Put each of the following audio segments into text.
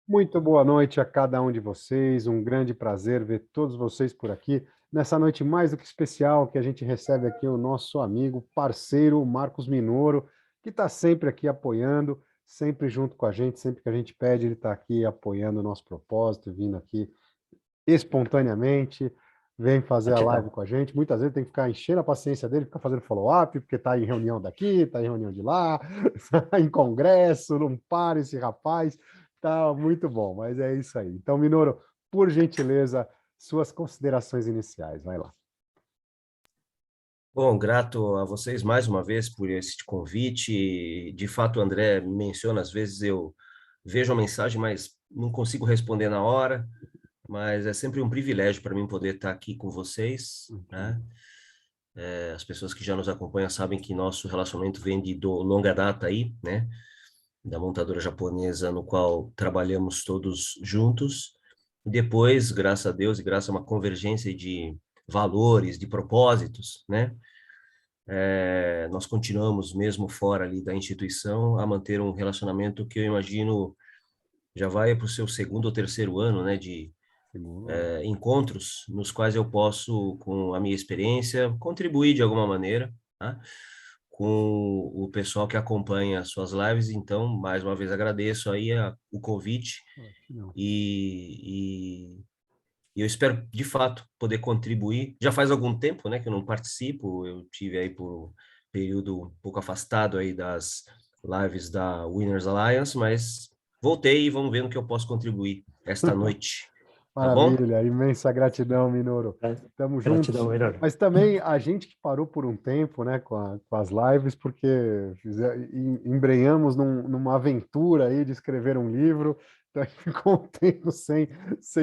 Muito boa noite a cada um de vocês. Um grande prazer ver todos vocês por aqui nessa noite mais do que especial que a gente recebe aqui o nosso amigo, parceiro Marcos Minoro, que está sempre aqui apoiando, sempre junto com a gente, sempre que a gente pede, ele está aqui apoiando o nosso propósito, vindo aqui espontaneamente, vem fazer a live Gratidão. com a gente. Muitas vezes tem que ficar enchendo a paciência dele, ficar fazendo follow-up, porque está em reunião daqui, está em reunião de lá, tá em congresso, não para esse rapaz. Tá muito bom, mas é isso aí. Então, Minoro, por gentileza, suas considerações iniciais, vai lá. Bom, grato a vocês mais uma vez por esse convite. De fato, o André menciona, às vezes eu vejo a mensagem, mas não consigo responder na hora, mas é sempre um privilégio para mim poder estar aqui com vocês, Uhum. né? As pessoas que já nos acompanham sabem que nosso relacionamento vem de longa data aí, né? Da montadora japonesa no qual trabalhamos todos juntos. E depois, graças a Deus e graças a uma convergência de valores, de propósitos, né? Nós continuamos, mesmo fora ali da instituição, a manter um relacionamento que eu imagino já vai para o seu segundo ou terceiro ano, né, de Seguro. encontros nos quais eu posso, com a minha experiência, contribuir de alguma maneira, tá? Com o pessoal que acompanha as suas lives. Então, mais uma vez agradeço aí o convite Não. e e eu espero, de fato, poder contribuir. Já faz algum tempo, né, que eu não participo. Eu tive aí por um período um pouco afastado aí das lives da Winners Alliance, mas voltei e vamos ver no que eu posso contribuir esta noite. Tá bom? Maravilha, imensa gratidão, Minoro. Tamo Gratidão, juntos. melhor. Mas também a gente que parou por um tempo, né, com as lives, porque embrenhamos numa aventura aí de escrever um livro, então a gente ficou um tempo sem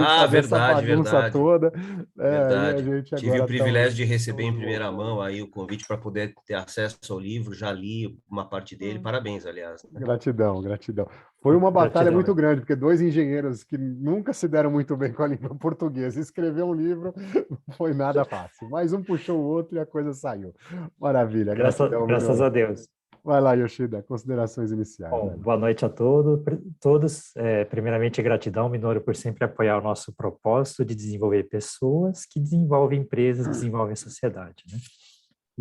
Ah, fazer essa verdade, bagunça verdade, toda, e a verdade. gente Tive o agora privilégio de receber em estamos primeira mão voltando. aí o convite para poder ter acesso ao livro, já li uma parte dele. Parabéns, aliás, né? Gratidão, gratidão. Foi uma batalha Gratidão, muito meu. grande, porque dois engenheiros que nunca se deram muito bem com a língua portuguesa, escrever um livro não foi nada fácil. Mas um puxou o outro e a coisa saiu. Maravilha, gratidão, Graças Minoro. a Deus. Vai lá, Yoshida, considerações iniciais. Bom, Vai lá. boa noite a todos. Primeiramente, gratidão, Minoro, por sempre apoiar o nosso propósito de desenvolver pessoas que desenvolvem empresas, desenvolvem a sociedade, né?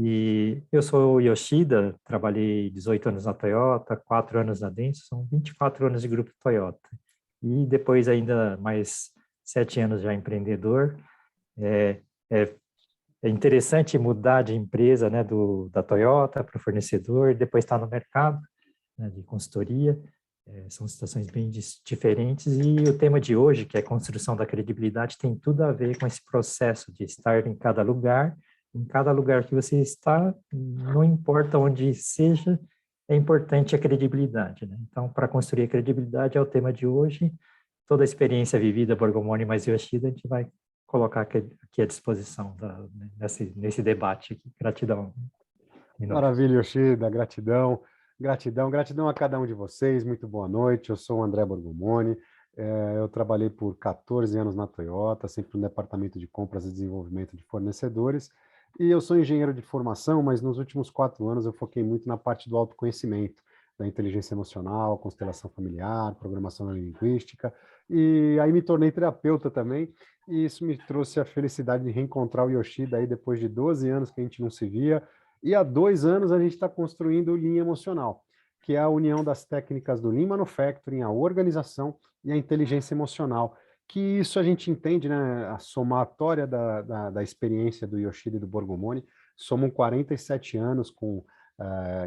E eu sou o Yoshida, trabalhei 18 anos na Toyota, 4 anos na Denso, são 24 anos de grupo Toyota. E depois ainda mais 7 anos já empreendedor. É, é, é interessante mudar de empresa, né, da Toyota para o fornecedor, depois estar no mercado, né, de consultoria. São situações bem diferentes, e o tema de hoje, que é construção da credibilidade, tem tudo a ver com esse processo de estar em cada lugar que você está, não importa onde seja, é importante a credibilidade, né? Então, para construir a credibilidade é o tema de hoje. Toda a experiência vivida, Borgomoni mais Yoshida, a gente vai colocar aqui à disposição nesse debate aqui. Gratidão, Minor. Maravilha, Yoshida, gratidão, gratidão, gratidão a cada um de vocês. Muito boa noite. Eu sou o André Borgomoni. Eu trabalhei por 14 anos na Toyota, sempre no departamento de compras e desenvolvimento de fornecedores. E eu sou engenheiro de formação, mas nos últimos 4 anos eu foquei muito na parte do autoconhecimento, da inteligência emocional, constelação familiar, programação neurolinguística. E aí me tornei terapeuta também, e isso me trouxe a felicidade de reencontrar o Yoshida aí depois de 12 anos que a gente não se via. E há 2 anos a gente está construindo o Lean Emocional, que é a união das técnicas do Lean Manufacturing, a organização e a inteligência emocional, que isso a gente entende, né, a somatória da experiência do Yoshida e do Borgomoni. Somam 47 anos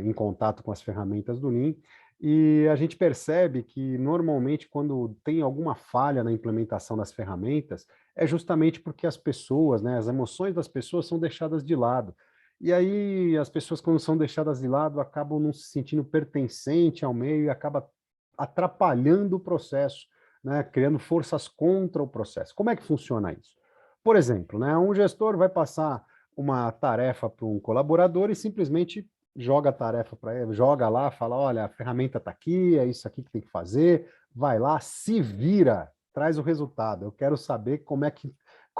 em contato com as ferramentas do Lean, e a gente percebe que, normalmente, quando tem alguma falha na implementação das ferramentas, é justamente porque as pessoas, né, as emoções das pessoas são deixadas de lado. E aí as pessoas, quando são deixadas de lado, acabam não se sentindo pertencente ao meio e acaba atrapalhando o processo, né? Criando forças contra o processo. Como é que funciona isso? Por exemplo, né, um gestor vai passar uma tarefa para um colaborador e simplesmente joga a tarefa para ele, joga lá, fala, olha, a ferramenta está aqui, é isso aqui que tem que fazer, vai lá, se vira, traz o resultado. Eu quero saber como é que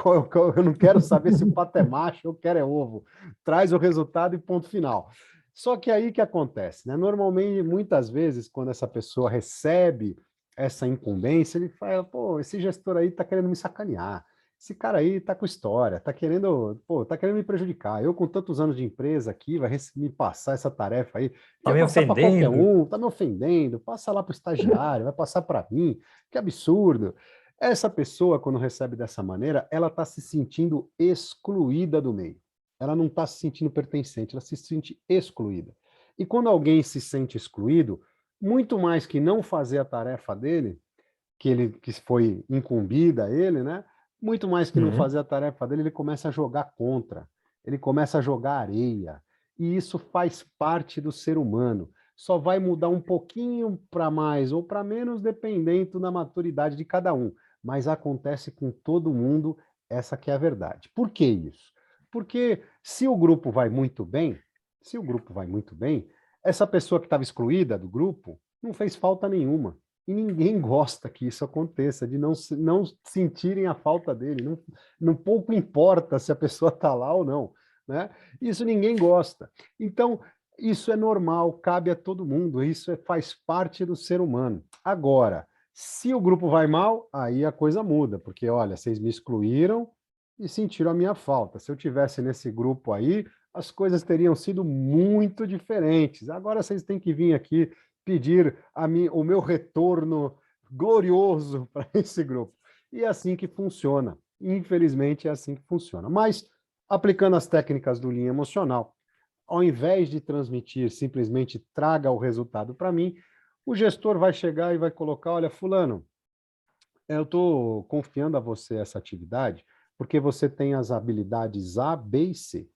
eu não quero saber se o pato é macho, eu quero é ovo. Traz o resultado e ponto final. Só que aí que acontece, né? Normalmente, muitas vezes, quando essa pessoa recebe essa incumbência, ele fala, pô, esse gestor aí tá querendo me sacanear, esse cara aí tá com história, tá querendo, pô, tá querendo me prejudicar. Eu com tantos anos de empresa aqui, vai me passar essa tarefa aí, Tá vai me passar para qualquer ofendendo? um, tá me ofendendo, passa lá para o estagiário, vai passar para mim, que absurdo. Essa pessoa, quando recebe dessa maneira, ela está se sentindo excluída do meio. Ela não está se sentindo pertencente, ela se sente excluída. E quando alguém se sente excluído, muito mais que não fazer a tarefa dele, que foi incumbida a ele, né? Muito mais que não Uhum. fazer a tarefa dele, ele começa a jogar contra, ele começa a jogar areia. E isso faz parte do ser humano. Só vai mudar um pouquinho para mais ou para menos, dependendo da maturidade de cada um. Mas acontece com todo mundo, essa que é a verdade. Por que isso? Porque se o grupo vai muito bem, se o grupo vai muito bem, essa pessoa que estava excluída do grupo não fez falta nenhuma. E ninguém gosta que isso aconteça, de não sentirem a falta dele. Não pouco importa se a pessoa está lá ou não. Né? Isso ninguém gosta. Então, isso é normal, cabe a todo mundo, faz parte do ser humano. Agora, se o grupo vai mal, aí a coisa muda, porque, olha, vocês me excluíram e sentiram a minha falta. Se eu tivesse nesse grupo aí, as coisas teriam sido muito diferentes. Agora vocês têm que vir aqui pedir o meu retorno glorioso para esse grupo. E é assim que funciona. Infelizmente, é assim que funciona. Mas, aplicando as técnicas do Lean Emocional, ao invés de transmitir simplesmente traga o resultado para mim, o gestor vai chegar e vai colocar, olha, fulano, eu estou confiando a você essa atividade porque você tem as habilidades A, B e C.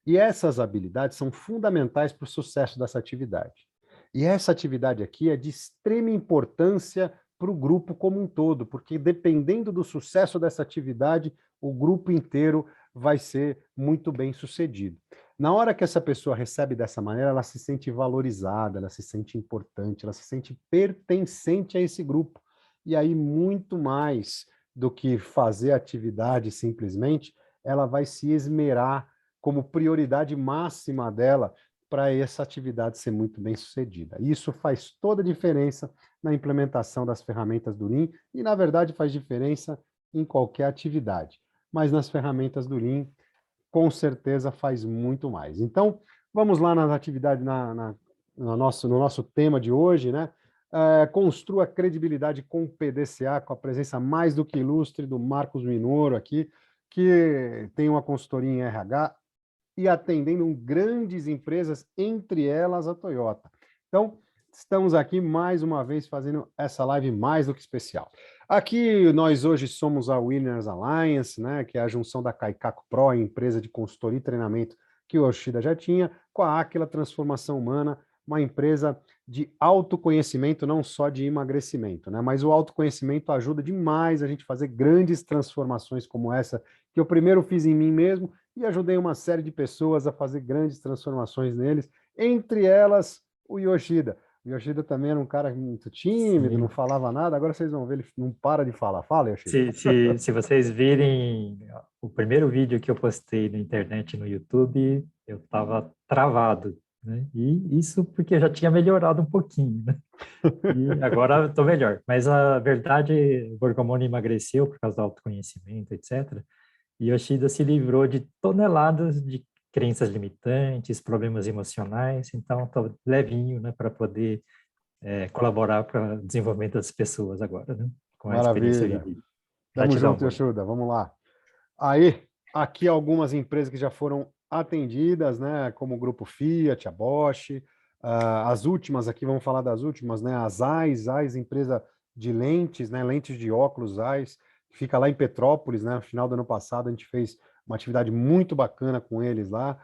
E essas habilidades são fundamentais para o sucesso dessa atividade. E essa atividade aqui é de extrema importância para o grupo como um todo, porque dependendo do sucesso dessa atividade, o grupo inteiro vai ser muito bem sucedido. Na hora que essa pessoa recebe dessa maneira, ela se sente valorizada, ela se sente importante, ela se sente pertencente a esse grupo. E aí, muito mais do que fazer a atividade simplesmente, ela vai se esmerar como prioridade máxima dela para essa atividade ser muito bem sucedida. Isso faz toda a diferença na implementação das ferramentas do Lean e, na verdade, faz diferença em qualquer atividade. Mas nas ferramentas do Lean, com certeza faz muito mais. Então, vamos lá nas atividades, no nosso tema de hoje, né? Construa credibilidade com o PDCA, com a presença mais do que ilustre do Marcos Minoro aqui, que tem uma consultoria em RH, e atendendo grandes empresas, entre elas a Toyota. Então, estamos aqui mais uma vez fazendo essa live mais do que especial. Aqui nós hoje somos a Winners Alliance, né, que é a junção da Kaikaku Pro, a empresa de consultoria e treinamento que o Yoshida já tinha, com a Aquila Transformação Humana, uma empresa de autoconhecimento, não só de emagrecimento, né? Mas o autoconhecimento ajuda demais a gente fazer grandes transformações como essa, que eu primeiro fiz em mim mesmo e ajudei uma série de pessoas a fazer grandes transformações neles, entre elas o Yoshida. O Yoshida também era um cara muito tímido, não Sim. falava nada, agora vocês vão ver, ele não para de falar. Fala, Yoshida. Se vocês virem o primeiro vídeo que eu postei na internet, no YouTube, eu estava travado, né? E isso porque eu já tinha melhorado um pouquinho, né? E agora estou melhor. Mas a verdade, o Borgomoni emagreceu por causa do autoconhecimento, etc. E Yoshida se livrou de toneladas de crenças limitantes, problemas emocionais, então estou levinho, né, para poder colaborar para o desenvolvimento das pessoas agora, né, com a experiência Maravilha. vivida. Tamo Gratidão, junto, Borgo. Yoshida. Vamos lá. Aí, aqui algumas empresas que já foram atendidas, né, como o Grupo Fiat, a Bosch, as últimas aqui, vamos falar das últimas, né, a Zeiss, empresa de lentes, né, lentes de óculos Zeiss, que fica lá em Petrópolis, né, no final do ano passado a gente fez uma atividade muito bacana com eles lá,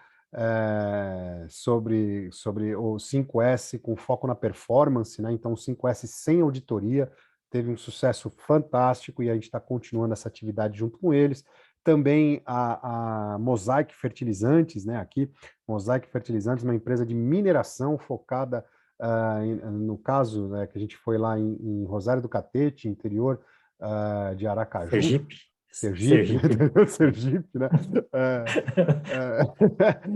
sobre o 5S com foco na performance, né, então o 5S sem auditoria, teve um sucesso fantástico e a gente está continuando essa atividade junto com eles. Também a Mosaic Fertilizantes, né, aqui, Mosaic Fertilizantes, uma empresa de mineração focada, no caso, né, que a gente foi lá em Rosário do Catete, interior de Aracaju, Sergipe. Sergipe, Sergipe. interior de Sergipe, né?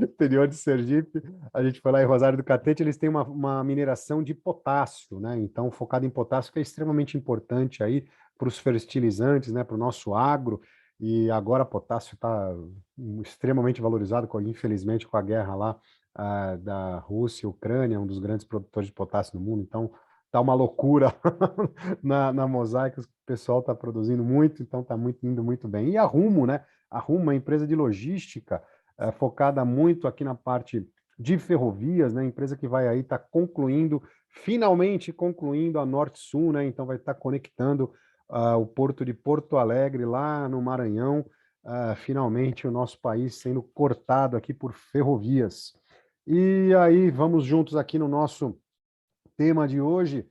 Interior de Sergipe, a gente foi lá em Rosário do Catete, eles têm uma mineração de potássio, né? Então, focado em potássio, que é extremamente importante aí para os fertilizantes, né? Para o nosso agro, e agora potássio está extremamente valorizado, infelizmente, com a guerra lá da Rússia e Ucrânia, um dos grandes produtores de potássio no mundo, então tá uma loucura na Mosaic, o pessoal está produzindo muito, então está indo muito bem. E a Rumo, né? A Rumo é uma empresa de logística focada muito aqui na parte de ferrovias, né? Empresa que vai aí estar finalmente concluindo a Norte-Sul, né? Então vai estar conectando o porto de Porto Alegre lá no Maranhão, finalmente o nosso país sendo cortado aqui por ferrovias. E aí vamos juntos aqui no nosso tema de hoje.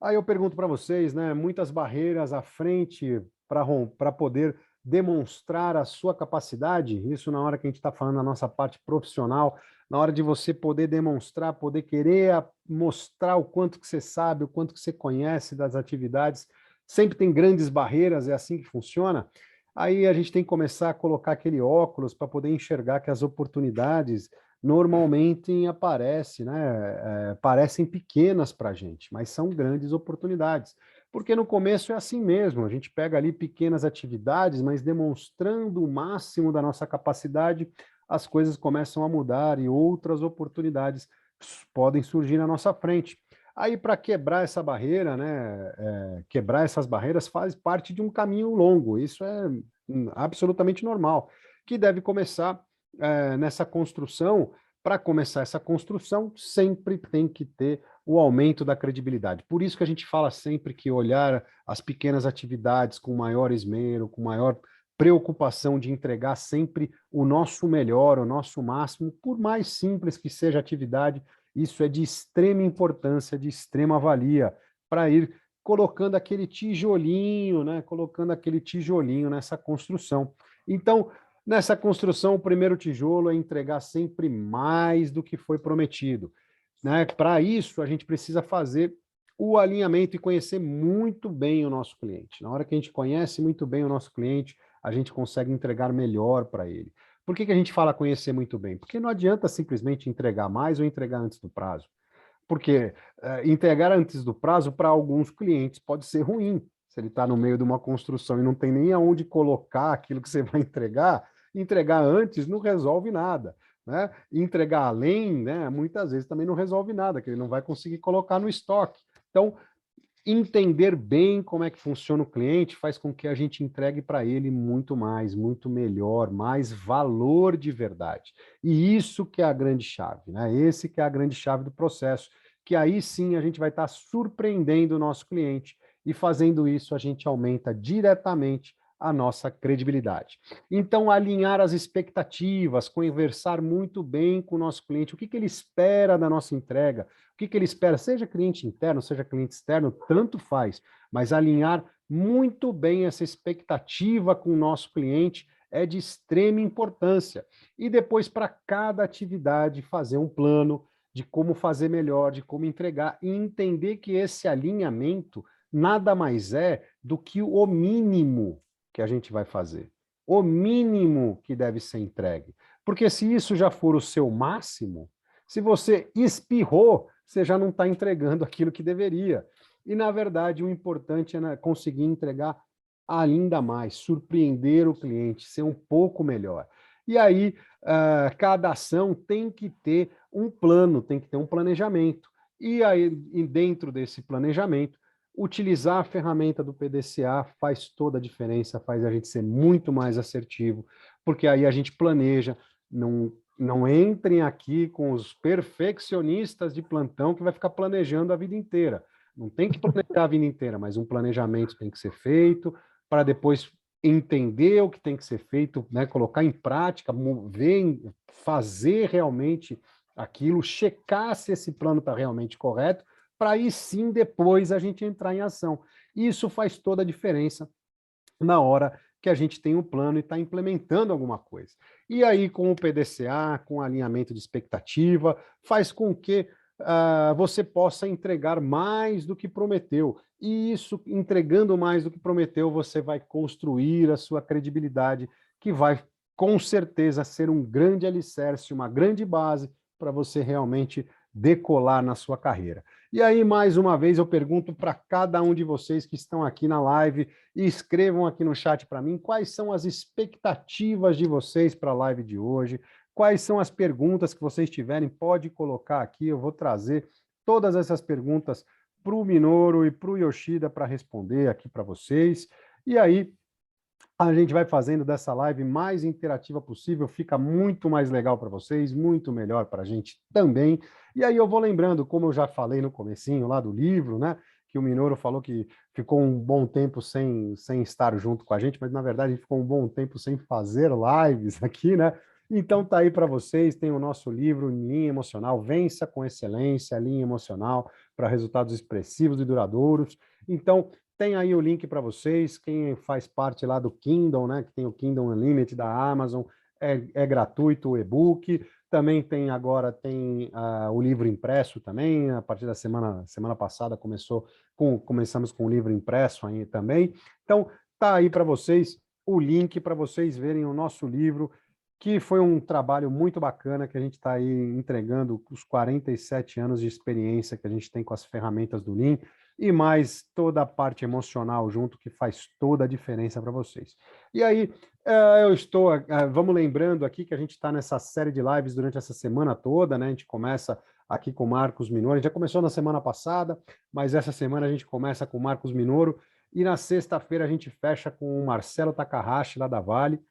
Aí eu pergunto para vocês, né? Muitas barreiras à frente para poder demonstrar a sua capacidade. Isso na hora que a gente está falando da nossa parte profissional, na hora de você poder demonstrar, poder querer mostrar o quanto que você sabe, o quanto que você conhece das atividades. Sempre tem grandes barreiras, é assim que funciona. Aí a gente tem que começar a colocar aquele óculos para poder enxergar que as oportunidades normalmente aparecem, né? Parecem pequenas para a gente, mas são grandes oportunidades. Porque no começo é assim mesmo, a gente pega ali pequenas atividades, mas demonstrando o máximo da nossa capacidade, as coisas começam a mudar e outras oportunidades podem surgir na nossa frente. Aí, para quebrar essa barreira, né, quebrar essas barreiras faz parte de um caminho longo, isso é absolutamente normal, que deve começar nessa construção. Para começar essa construção, sempre tem que ter o aumento da credibilidade. Por isso que a gente fala sempre que olhar as pequenas atividades com maior esmero, com maior preocupação de entregar sempre o nosso melhor, o nosso máximo, por mais simples que seja a atividade, isso é de extrema importância, de extrema valia, para ir colocando aquele tijolinho, né? Colocando aquele tijolinho nessa construção. Então, nessa construção, o primeiro tijolo é entregar sempre mais do que foi prometido, né? Para isso, a gente precisa fazer o alinhamento e conhecer muito bem o nosso cliente. Na hora que a gente conhece muito bem o nosso cliente, a gente consegue entregar melhor para ele. Por que a gente fala conhecer muito bem? Porque não adianta simplesmente entregar mais ou entregar antes do prazo. Porque entregar antes do prazo, para alguns clientes, pode ser ruim. Se ele está no meio de uma construção e não tem nem aonde colocar aquilo que você vai entregar antes não resolve nada. Né? Entregar além, né, muitas vezes também não resolve nada, que ele não vai conseguir colocar no estoque. Então, entender bem como é que funciona o cliente faz com que a gente entregue para ele muito mais, muito melhor, mais valor de verdade. E isso que é a grande chave, né? Esse que é a grande chave do processo, que aí sim a gente vai estar surpreendendo o nosso cliente e fazendo isso a gente aumenta diretamente a nossa credibilidade. Então, alinhar as expectativas, conversar muito bem com o nosso cliente, o que ele espera da nossa entrega, o que ele espera, seja cliente interno, seja cliente externo, tanto faz, mas alinhar muito bem essa expectativa com o nosso cliente é de extrema importância. E depois, para cada atividade, fazer um plano de como fazer melhor, de como entregar, e entender que esse alinhamento nada mais é do que o mínimo que a gente vai fazer, o mínimo que deve ser entregue. Porque se isso já for o seu máximo, se você espirrou, você já não está entregando aquilo que deveria. E, na verdade, o importante é conseguir entregar ainda mais, surpreender o cliente, ser um pouco melhor. E aí, cada ação tem que ter um plano, tem que ter um planejamento. E aí, dentro desse planejamento, utilizar a ferramenta do PDCA faz toda a diferença, faz a gente ser muito mais assertivo, porque aí a gente planeja, não entrem aqui com os perfeccionistas de plantão que vai ficar planejando a vida inteira. Não tem que planejar a vida inteira, mas um planejamento tem que ser feito para depois entender o que tem que ser feito, né, colocar em prática, fazer realmente aquilo, checar se esse plano está realmente correto, para aí sim depois a gente entrar em ação. Isso faz toda a diferença na hora que a gente tem um plano e está implementando alguma coisa. E aí, com o PDCA, com o alinhamento de expectativa, faz com que você possa entregar mais do que prometeu. e isso, entregando mais do que prometeu, você vai construir a sua credibilidade, que vai, com certeza, ser um grande alicerce, uma grande base para você realmente decolar na sua carreira. E aí, mais uma vez, eu pergunto para cada um de vocês que estão aqui na live, e escrevam aqui no chat para mim, quais são as expectativas de vocês para a live de hoje, quais são as perguntas que vocês tiverem, pode colocar aqui, eu vou trazer todas essas perguntas para o Minoru e para o Yoshida para responder aqui para vocês. E aí, a gente vai fazendo dessa live mais interativa possível, fica muito mais legal para vocês, muito melhor para a gente também. E aí eu vou lembrando, como eu já falei no comecinho lá do livro, né, que o Minoru falou que ficou um bom tempo sem estar junto com a gente, mas na verdade ficou um bom tempo sem fazer lives aqui, né? Então tá aí para vocês, tem o nosso livro Linha Emocional, Vença com Excelência, Linha Emocional para resultados expressivos e duradouros. Então, tem aí o link para vocês, quem faz parte lá do Kindle, né, que tem o Kindle Unlimited da Amazon, é gratuito o e-book, também tem agora, o livro impresso também, a partir da semana passada começamos com o livro impresso aí também, então tá aí para vocês o link para vocês verem o nosso livro, que foi um trabalho muito bacana, que a gente está aí entregando os 47 anos de experiência que a gente tem com as ferramentas do Lean, e mais toda a parte emocional junto, que faz toda a diferença para vocês. E aí, vamos lembrando aqui que a gente está nessa série de lives durante essa semana toda, né? A gente começa aqui com o Marcos Minoro, a gente já começou na semana passada, mas essa semana a gente começa com o Marcos Minoro, e na sexta-feira a gente fecha com o Marcelo Takahashi, lá da Vale.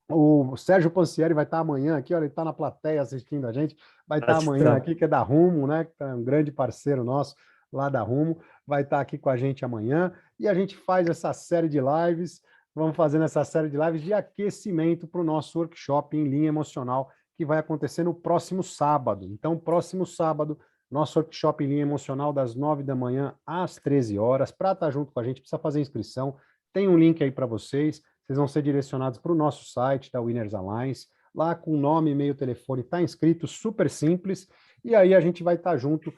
O Sérgio Pansieri vai estar amanhã aqui, olha, ele está na plateia assistindo a gente, vai estar amanhã aqui, que é da Rumo, né? Que é um grande parceiro nosso lá da Rumo, vai estar aqui com a gente amanhã, e a gente faz essa série de lives, vamos fazendo essa série de lives de aquecimento para o nosso workshop em linha emocional, que vai acontecer no próximo sábado. Então, próximo sábado, nosso workshop em linha emocional, das 9 da manhã às 13 horas. Para estar junto com a gente, precisa fazer inscrição. Tem um link aí para vocês. Vocês vão ser direcionados para o nosso site da Winners Alliance. Lá com nome, e-mail, telefone, está inscrito, super simples. E aí a gente vai estar junto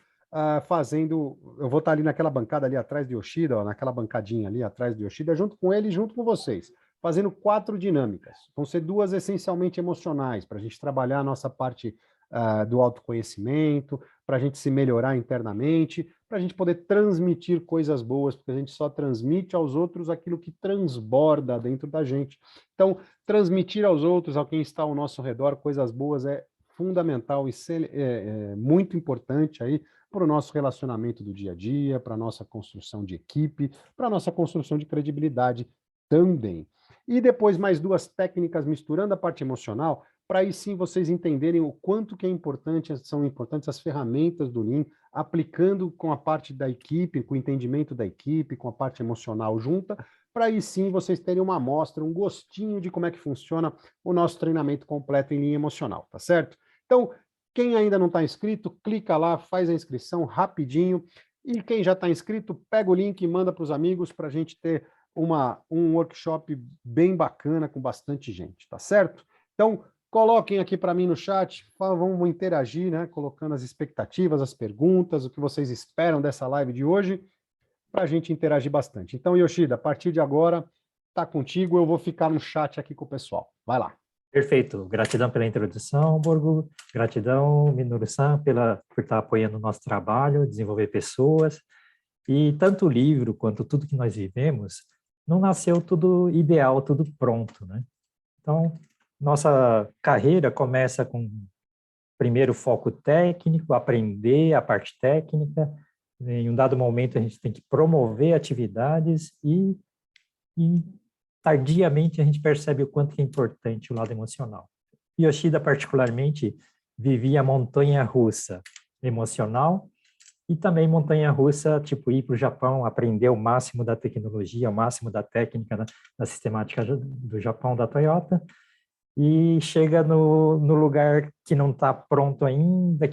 fazendo... Eu vou estar ali naquela bancada ali atrás de Yoshida, ó, naquela bancadinha ali atrás de Yoshida, junto com ele e junto com vocês, fazendo 4 dinâmicas. Vão ser 2 essencialmente emocionais, para a gente trabalhar a nossa parte do autoconhecimento, para a gente se melhorar internamente, para a gente poder transmitir coisas boas, porque a gente só transmite aos outros aquilo que transborda dentro da gente. Então, transmitir aos outros, a quem está ao nosso redor, coisas boas é fundamental e muito importante aí para o nosso relacionamento do dia a dia, para a nossa construção de equipe, para a nossa construção de credibilidade também. E depois mais 2 técnicas misturando a parte emocional, para aí sim vocês entenderem o quanto que são importantes as ferramentas do Lean, aplicando com a parte da equipe, com o entendimento da equipe, com a parte emocional junta, para aí sim vocês terem uma amostra, um gostinho de como é que funciona o nosso treinamento completo em linha emocional, tá certo? Então, quem ainda não está inscrito, clica lá, faz a inscrição rapidinho, e quem já está inscrito, pega o link e manda para os amigos para a gente ter um workshop bem bacana com bastante gente, tá certo? Então, coloquem aqui para mim no chat, vamos interagir, né? Colocando as expectativas, as perguntas, o que vocês esperam dessa live de hoje, para a gente interagir bastante. Então, Yoshida, a partir de agora, tá contigo, eu vou ficar no chat aqui com o pessoal. Vai lá. Perfeito. Gratidão pela introdução, Borgo. Gratidão, Minoru-san, por estar apoiando o nosso trabalho, desenvolver pessoas. E tanto o livro quanto tudo que nós vivemos, não nasceu tudo ideal, tudo pronto, né? Então, nossa carreira começa com primeiro foco técnico, aprender a parte técnica. Em um dado momento, a gente tem que promover atividades e tardiamente a gente percebe o quanto é importante o lado emocional. Yoshida, particularmente, vivia montanha-russa emocional e também montanha-russa, tipo, ir para o Japão, aprender o máximo da tecnologia, o máximo da técnica, da sistemática do Japão, da Toyota, e chega no lugar que não está pronto ainda,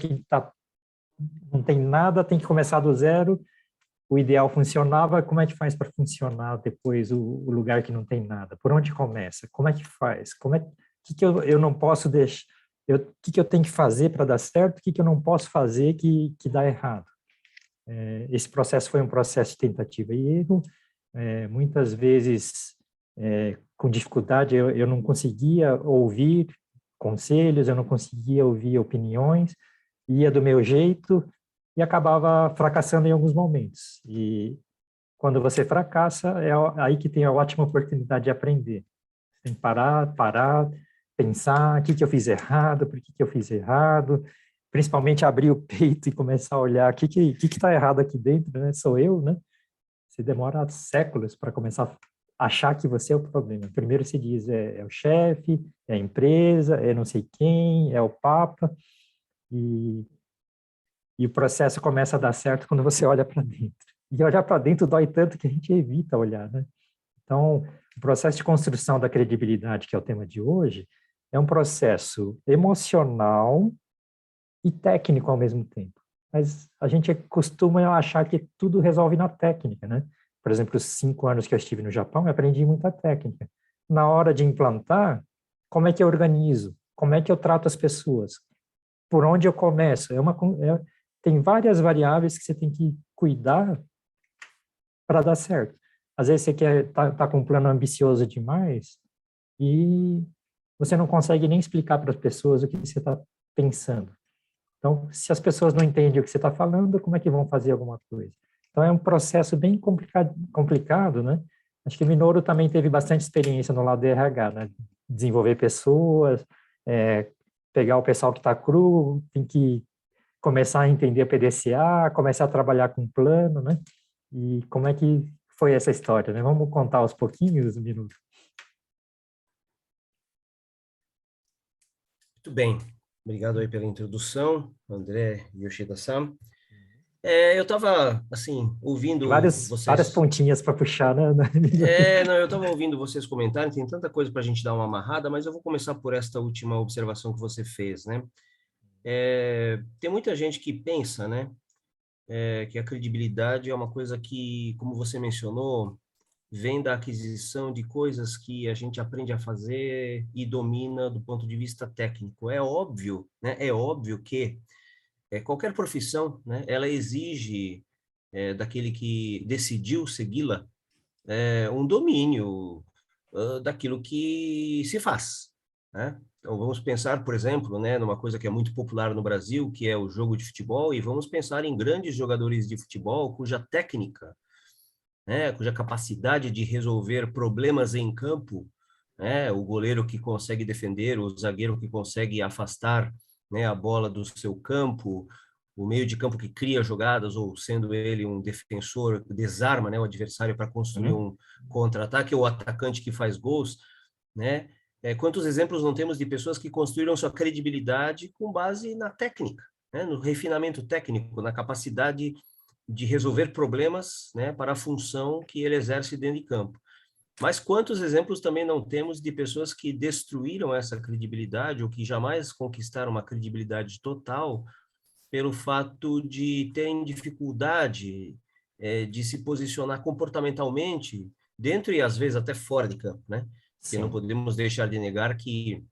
não tem nada, tem que começar do zero. O ideal funcionava, como é que faz para funcionar depois o lugar que não tem nada? Por onde começa? Como é que faz? Que eu não posso deixar? O que eu tenho que fazer para dar certo? O que eu não posso fazer que dá errado? Esse processo foi um processo de tentativa e erro, muitas vezes com dificuldade, eu não conseguia ouvir conselhos, eu não conseguia ouvir opiniões, ia do meu jeito e acabava fracassando em alguns momentos. E quando você fracassa, é aí que tem a ótima oportunidade de aprender. Tem que parar, pensar, o que eu fiz errado, por que eu fiz errado, principalmente abrir o peito e começar a olhar o que está errado aqui dentro, né? Sou eu, né? Você demora séculos para começar a achar que você é o problema. Primeiro se diz é o chefe, é a empresa, é não sei quem, é o Papa, e o processo começa a dar certo quando você olha para dentro. E olhar para dentro dói tanto que a gente evita olhar, né? Então, o processo de construção da credibilidade, que é o tema de hoje, é um processo emocional e técnico ao mesmo tempo. Mas a gente costuma achar que tudo resolve na técnica, né? Por exemplo, os 5 anos que eu estive no Japão, eu aprendi muita técnica. Na hora de implantar, como é que eu organizo? Como é que eu trato as pessoas? Por onde eu começo? Tem várias variáveis que você tem que cuidar para dar certo. Às vezes você tá com um plano ambicioso demais e você não consegue nem explicar para as pessoas o que você está pensando. Então, se as pessoas não entendem o que você está falando, como é que vão fazer alguma coisa? Então, é um processo bem complicado, né? Acho que o Minoru também teve bastante experiência no lado do RH, né? Desenvolver pessoas, pegar o pessoal que está cru, tem que começar a entender a PDCA, começar a trabalhar com plano, né? E como é que foi essa história, né? Vamos contar aos pouquinhos, Minoru? Muito bem. Obrigado aí pela introdução, André Yoshida-san. Eu estava, assim, ouvindo Várias vocês... pontinhas para puxar, né? Não, eu estava ouvindo vocês comentarem, tem tanta coisa para a gente dar uma amarrada, mas eu vou começar por esta última observação que você fez, né? Tem muita gente que pensa, né, que a credibilidade é uma coisa que, como você mencionou, vem da aquisição de coisas que a gente aprende a fazer e domina do ponto de vista técnico. É óbvio, né? É óbvio que qualquer profissão, né, ela exige daquele que decidiu segui-la um domínio daquilo que se faz, né? Então, vamos pensar, por exemplo, né, numa coisa que é muito popular no Brasil, que é o jogo de futebol, e vamos pensar em grandes jogadores de futebol cuja técnica, né, cuja capacidade de resolver problemas em campo, né, o goleiro que consegue defender, o zagueiro que consegue afastar, né, a bola do seu campo, o meio de campo que cria jogadas, ou sendo ele um defensor, desarma, né, o adversário para construir um contra-ataque, ou o atacante que faz gols, né? Quantos exemplos não temos de pessoas que construíram sua credibilidade com base na técnica, né, no refinamento técnico, na capacidade de resolver problemas, né, para a função que ele exerce dentro de campo. Mas quantos exemplos também não temos de pessoas que destruíram essa credibilidade ou que jamais conquistaram uma credibilidade total pelo fato de terem dificuldade de se posicionar comportamentalmente dentro e às vezes até fora de campo, né? Porque não podemos deixar de negar que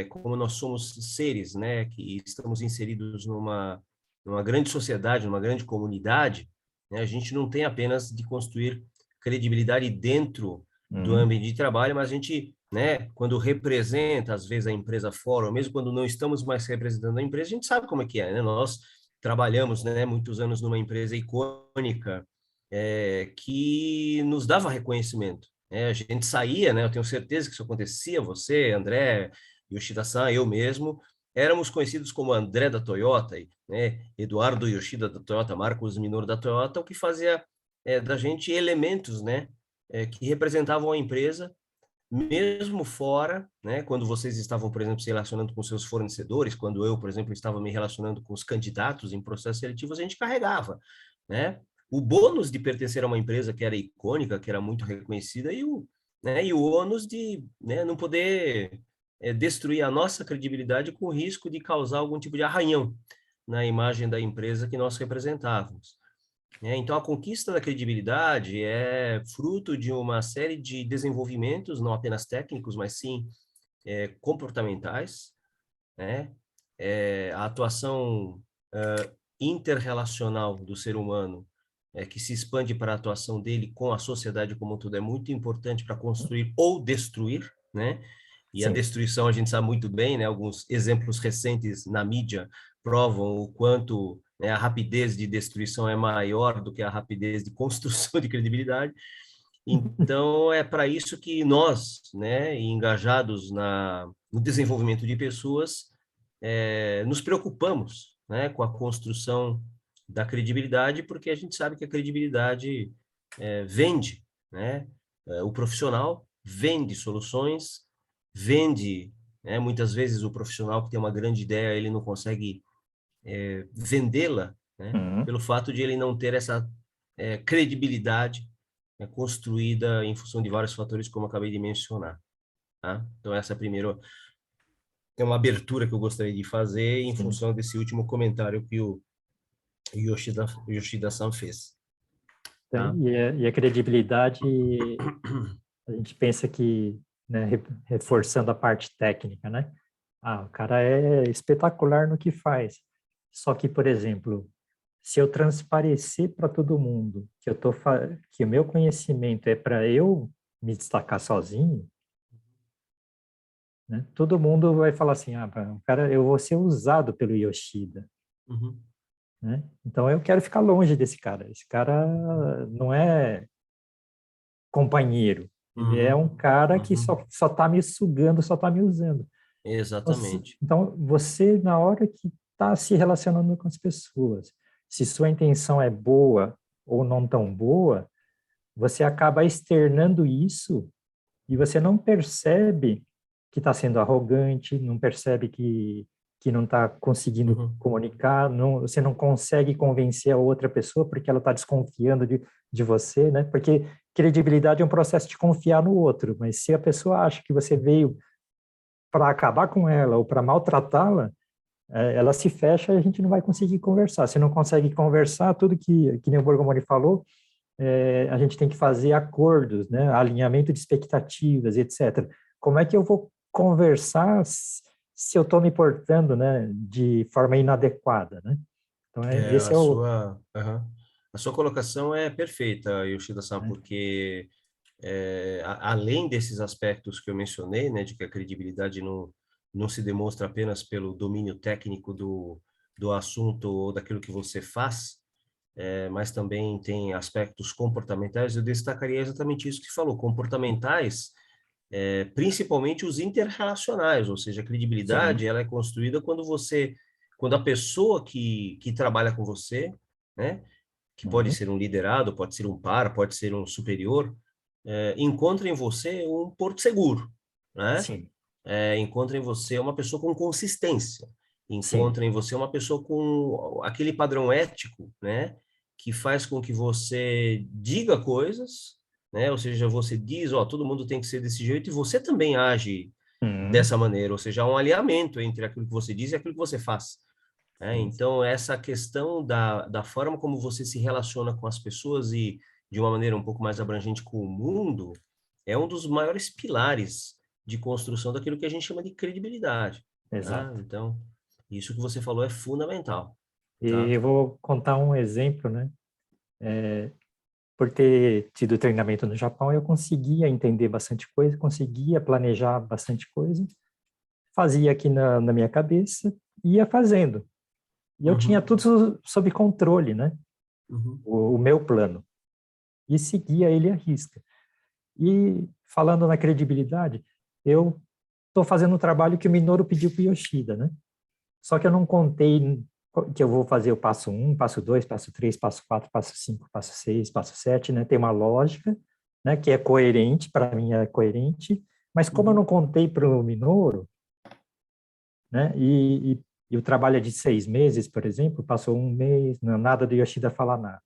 como nós somos seres, né, que estamos inseridos numa grande sociedade, numa grande comunidade, né, a gente não tem apenas de construir credibilidade dentro do ambiente de trabalho, mas a gente, né, quando representa, às vezes, a empresa fora, ou mesmo quando não estamos mais representando a empresa, a gente sabe como é que é, né? Nós trabalhamos, né, muitos anos numa empresa icônica que nos dava reconhecimento. A gente saía, né, eu tenho certeza que isso acontecia, você, André, Yoshida-san, eu mesmo, éramos conhecidos como André da Toyota, né, Eduardo Yoshida da Toyota, Marcos Minoru da Toyota, o que fazia da gente elementos, né, que representavam a empresa, mesmo fora, né, quando vocês estavam, por exemplo, se relacionando com seus fornecedores, quando eu, por exemplo, estava me relacionando com os candidatos em processos seletivos, a gente carregava, né, o bônus de pertencer a uma empresa que era icônica, que era muito reconhecida, e o ônus de, né, não poder destruir a nossa credibilidade com o risco de causar algum tipo de arranhão na imagem da empresa que nós representávamos. Então, a conquista da credibilidade é fruto de uma série de desenvolvimentos, não apenas técnicos, mas sim comportamentais, né? A atuação interrelacional do ser humano, que se expande para a atuação dele com a sociedade como um todo, é muito importante para construir ou destruir, né? E Sim. a destruição a gente sabe muito bem, né? Alguns exemplos recentes na mídia provam o quanto, né, a rapidez de destruição é maior do que a rapidez de construção de credibilidade. Então, é para isso que nós, né, engajados no desenvolvimento de pessoas, nos preocupamos, né, com a construção da credibilidade, porque a gente sabe que a credibilidade vende, né? O profissional vende soluções, vende, né? Muitas vezes o profissional que tem uma grande ideia, ele não consegue vendê-la, né? Uhum. Pelo fato de ele não ter essa credibilidade construída em função de vários fatores, como eu acabei de mencionar. Tá? Então, essa primeira é uma abertura que eu gostaria de fazer em Sim. função desse último comentário que o Yoshida-san fez. Tá? E a credibilidade, a gente pensa que, né, reforçando a parte técnica, né? O cara é espetacular no que faz. Só que, por exemplo, se eu transparecer para todo mundo que o meu conhecimento é para eu me destacar sozinho, né? Todo mundo vai falar assim, cara, eu vou ser usado pelo Yoshida. Uhum. Né? Então eu quero ficar longe desse cara. Esse cara não é companheiro. Ele é um cara que só está me sugando, só está me usando. Exatamente. Então, você, na hora que está se relacionando com as pessoas, se sua intenção é boa ou não tão boa, você acaba externando isso e você não percebe que está sendo arrogante, não percebe que não está conseguindo comunicar, você não consegue convencer a outra pessoa porque ela está desconfiando de você, né? Porque credibilidade é um processo de confiar no outro, mas se a pessoa acha que você veio para acabar com ela ou para maltratá-la, ela se fecha e a gente não vai conseguir conversar. Se não consegue conversar, tudo que nem o Borgomoni falou, a gente tem que fazer acordos, né? Alinhamento de expectativas, etc. Como é que eu vou conversar se eu estou me portando, né, de forma inadequada, né? Então, esse é o... A sua colocação é perfeita, Yoshida-san, porque além desses aspectos que eu mencionei, né, de que a credibilidade não se demonstra apenas pelo domínio técnico do assunto ou daquilo que você faz, mas também tem aspectos comportamentais, eu destacaria exatamente isso que você falou, comportamentais, principalmente os interrelacionais, ou seja, a credibilidade, ela é construída quando a pessoa que trabalha com você, né, que pode ser um liderado, pode ser um par, pode ser um superior, encontra em você um porto seguro, né? Sim. Encontra em você uma pessoa com consistência, encontra Sim. em você uma pessoa com aquele padrão ético, né, que faz com que você diga coisas, né, ou seja, você diz, todo mundo tem que ser desse jeito, e você também age dessa maneira, ou seja, há um alinhamento entre aquilo que você diz e aquilo que você faz. Então, essa questão da forma como você se relaciona com as pessoas e de uma maneira um pouco mais abrangente com o mundo, é um dos maiores pilares de construção daquilo que a gente chama de credibilidade. Exato. Tá? Então, isso que você falou é fundamental. E Tá? eu vou contar um exemplo, né? Por ter tido treinamento no Japão, eu conseguia entender bastante coisa, conseguia planejar bastante coisa, fazia aqui na minha cabeça, ia fazendo. E eu tinha tudo sob controle, né? O meu plano. E seguia ele à risca. E falando na credibilidade, eu estou fazendo um trabalho que o Minoru pediu para o Yoshida, né? Só que eu não contei que eu vou fazer o passo 1, passo 2, passo 3, passo 4, passo 5, passo 6, passo 7, né? Tem uma lógica, né, que é coerente, para mim é coerente, mas como eu não contei para o Minoru, né, e o trabalho é de 6 meses, por exemplo, passou 1 mês, não, nada do Yoshida falar nada.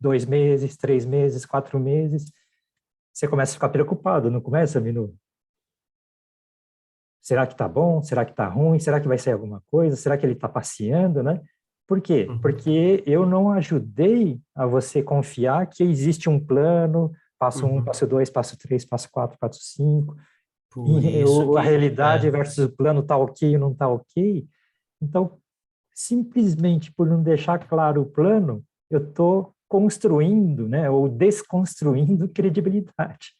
2 meses, 3 meses, 4 meses, você começa a ficar preocupado, não começa, Minoru? Será que está bom? Será que está ruim? Será que vai sair alguma coisa? Será que ele está passeando, né? Por quê? Porque eu não ajudei a você confiar que existe um plano, passo 1, passo 2, passo 3, passo 4, passo 5. Por isso A que... realidade versus o plano está ok ou não está ok. Então, simplesmente por não deixar claro o plano, eu estou construindo, né, ou desconstruindo credibilidade,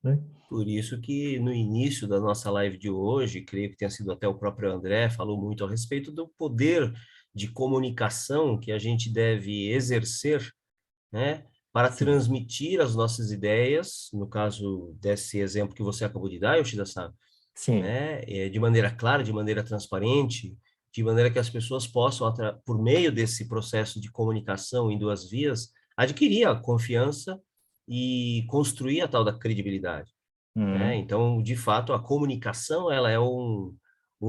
né? Por isso que no início da nossa live de hoje, creio que tenha sido até o próprio André, falou muito a respeito do poder de comunicação que a gente deve exercer, né, para Sim, transmitir as nossas ideias, no caso desse exemplo que você acabou de dar, Yoshida-san, sim. né, de maneira clara, de maneira transparente, de maneira que as pessoas possam, por meio desse processo de comunicação em duas vias, adquirir a confiança e construir a tal da credibilidade, né? Uhum, Então, de fato, a comunicação ela é um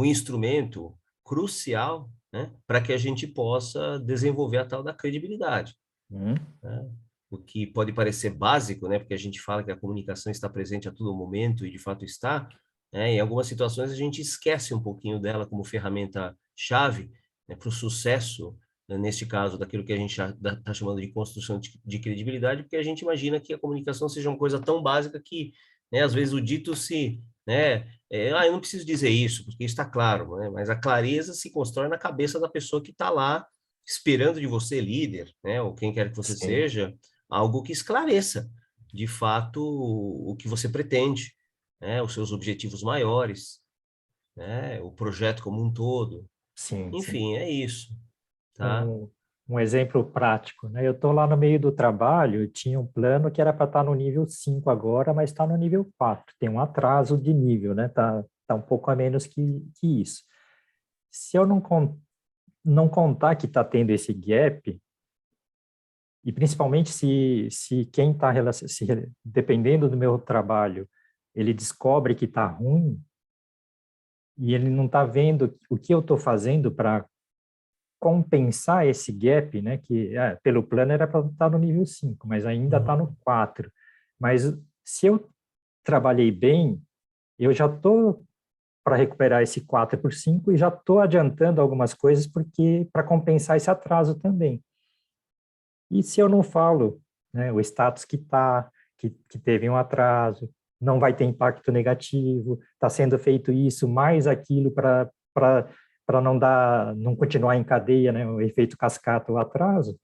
instrumento crucial, né, para que a gente possa desenvolver a tal da credibilidade, uhum, né? O que pode parecer básico, né, porque a gente fala que a comunicação está presente a todo momento e de fato está, né, em algumas situações a gente esquece um pouquinho dela como ferramenta-chave, né, para o sucesso, né, neste caso, daquilo que a gente está chamando de construção de credibilidade, porque a gente imagina que a comunicação seja uma coisa tão básica que, né, às vezes o dito se, né, eu não preciso dizer isso, porque está claro, né, mas a clareza se constrói na cabeça da pessoa que está lá esperando de você, líder, né, ou quem quer que você sim, seja, algo que esclareça, de fato, o que você pretende, né, os seus objetivos maiores, né, o projeto como um todo. sim, sim. Enfim, é isso, tá? Um, um exemplo prático, né? Eu estou lá no meio do trabalho, eu tinha um plano que era para estar no nível 5 agora, mas está no nível 4. Tem um atraso de nível, né? Tá um pouco a menos que isso. Se eu não contar que está tendo esse gap, e principalmente se quem está, dependendo do meu trabalho, ele descobre que está ruim, e ele não está vendo o que eu estou fazendo para compensar esse gap, né, que pelo plano era para estar no nível 5, mas ainda está Uhum. no 4. Mas se eu trabalhei bem, eu já estou para recuperar esse 4 por 5 e já estou adiantando algumas coisas porque para compensar esse atraso também. E se eu não falo, né, o status que está, que teve um atraso, não vai ter impacto negativo, está sendo feito isso, mais aquilo para não continuar em cadeia, né, o efeito cascata, o atraso,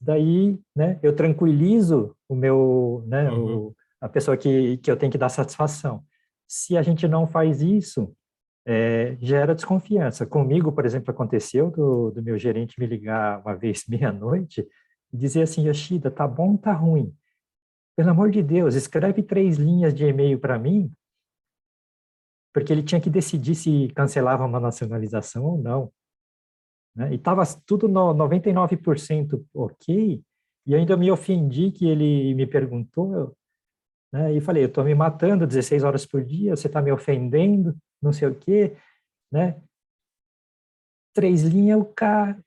daí, né, eu tranquilizo o meu, né, Uhum. a pessoa que eu tenho que dar satisfação. Se a gente não faz isso, gera desconfiança. Comigo, por exemplo, aconteceu do meu gerente me ligar uma vez meia-noite e dizer assim, Yoshida, tá bom, tá ruim? Pelo amor de Deus, escreve 3 linhas de e-mail para mim, porque ele tinha que decidir se cancelava uma nacionalização ou não, né? E estava tudo no 99% ok, e ainda me ofendi que ele me perguntou, né? E falei, eu estou me matando 16 horas por dia, você está me ofendendo, não sei o quê, né? 3 linhas, o cara,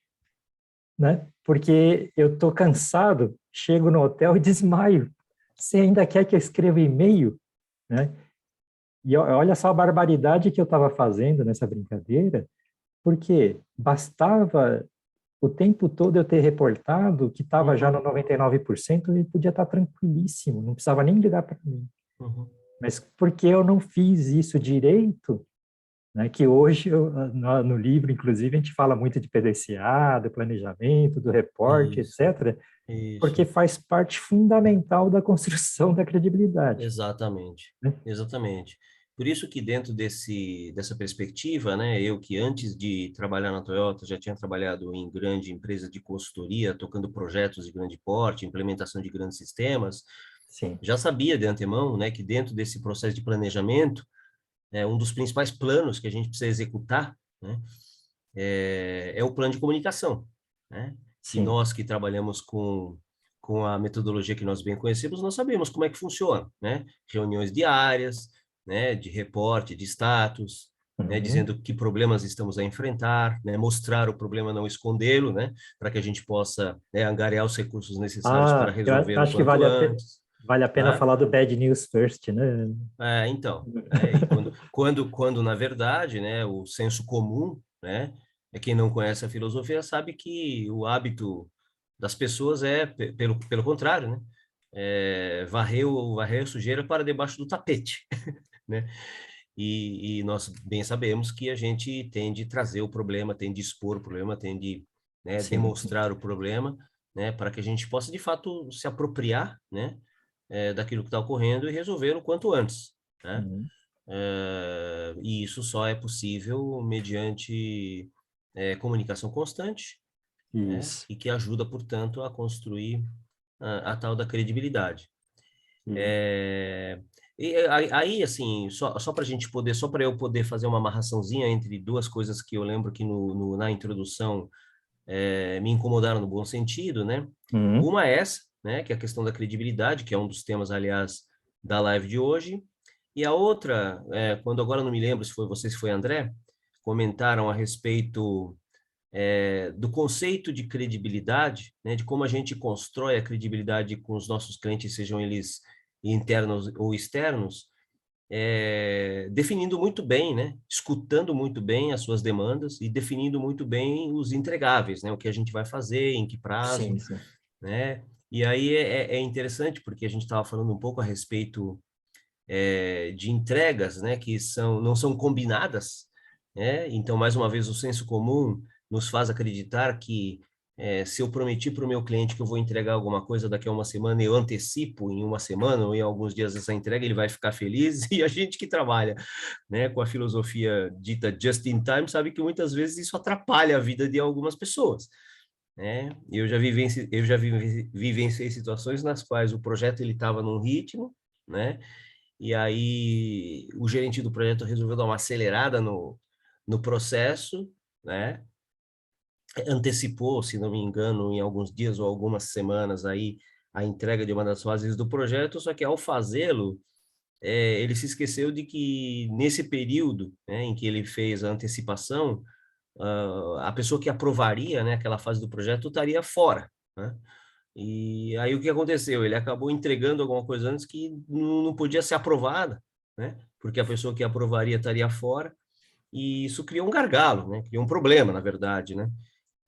né? Porque eu estou cansado, chego no hotel e desmaio. Você ainda quer que eu escreva e-mail, né? E olha só a barbaridade que eu estava fazendo nessa brincadeira, porque bastava o tempo todo eu ter reportado que estava já Uhum. no 99% e podia estar tranquilíssimo, não precisava nem ligar para mim. Uhum. Mas porque eu não fiz isso direito, né, que hoje, no livro, inclusive, a gente fala muito de PDCA, do planejamento, do reporte, Isso, etc., porque isso. faz parte fundamental da construção da credibilidade, Exatamente, né? exatamente. Por isso que dentro dessa perspectiva, né, eu que antes de trabalhar na Toyota já tinha trabalhado em grande empresa de consultoria, tocando projetos de grande porte, implementação de grandes sistemas, Sim, já sabia de antemão, né, que dentro desse processo de planejamento, um dos principais planos que a gente precisa executar, né, é o plano de comunicação, né? Que sim. nós que trabalhamos com a metodologia que nós bem conhecemos, nós sabemos como é que funciona, né? Reuniões diárias, né? De reporte, de status, né? Uhum. Dizendo que problemas estamos a enfrentar, né? Mostrar o problema, não escondê-lo, né? Para que a gente possa, né, angariar os recursos necessários para Eu resolver o acho que quanto antes, vale a pena tá? falar do bad news first, né? Então, e quando na verdade, né, o senso comum, né, quem não conhece a filosofia sabe que o hábito das pessoas pelo contrário, né, varrer a sujeira para debaixo do tapete, né? e nós bem sabemos que a gente tem de trazer o problema, tem de expor o problema, tem de, né, Sim. demonstrar o problema, né, para que a gente possa, de fato, se apropriar, né, daquilo que está ocorrendo e resolver o quanto antes, né? Uhum. E isso só é possível mediante comunicação constante, né? Isso. E que ajuda, portanto, a construir a tal da credibilidade. Sim. E aí, assim, só para a gente poder, só para eu poder fazer uma amarraçãozinha entre duas coisas que eu lembro que na introdução me incomodaram no bom sentido, né? Uhum. Uma é essa, né? Que é a questão da credibilidade, que é um dos temas, aliás, da live de hoje. E a outra, quando agora não me lembro se foi você, se foi André, comentaram a respeito do conceito de credibilidade, né, de como a gente constrói a credibilidade com os nossos clientes, sejam eles internos ou externos, definindo muito bem, né, escutando muito bem as suas demandas e definindo muito bem os entregáveis, né, o que a gente vai fazer, em que prazo, Sim, sim. né? E aí é interessante porque a gente estava falando um pouco a respeito de entregas, né, que não são combinadas, né? Então, mais uma vez, o senso comum nos faz acreditar que se eu prometi para o meu cliente que eu vou entregar alguma coisa daqui a uma semana, eu antecipo em uma semana ou em alguns dias essa entrega, ele vai ficar feliz. E a gente que trabalha, né, com a filosofia dita just in time, sabe que muitas vezes isso atrapalha a vida de algumas pessoas, né? Vivenciei situações nas quais o projeto ele estava num ritmo, né? E aí o gerente do projeto resolveu dar uma acelerada no processo, né? Antecipou, se não me engano, em alguns dias ou algumas semanas aí a entrega de uma das fases do projeto, só que ao fazê-lo, ele se esqueceu de que nesse período, né, em que ele fez a antecipação, a pessoa que aprovaria, né, aquela fase do projeto estaria fora, né? E aí o que aconteceu? Ele acabou entregando alguma coisa antes que não podia ser aprovada, né? Porque a pessoa que aprovaria estaria fora, e isso criou um gargalo, né? Criou um problema, na verdade, né?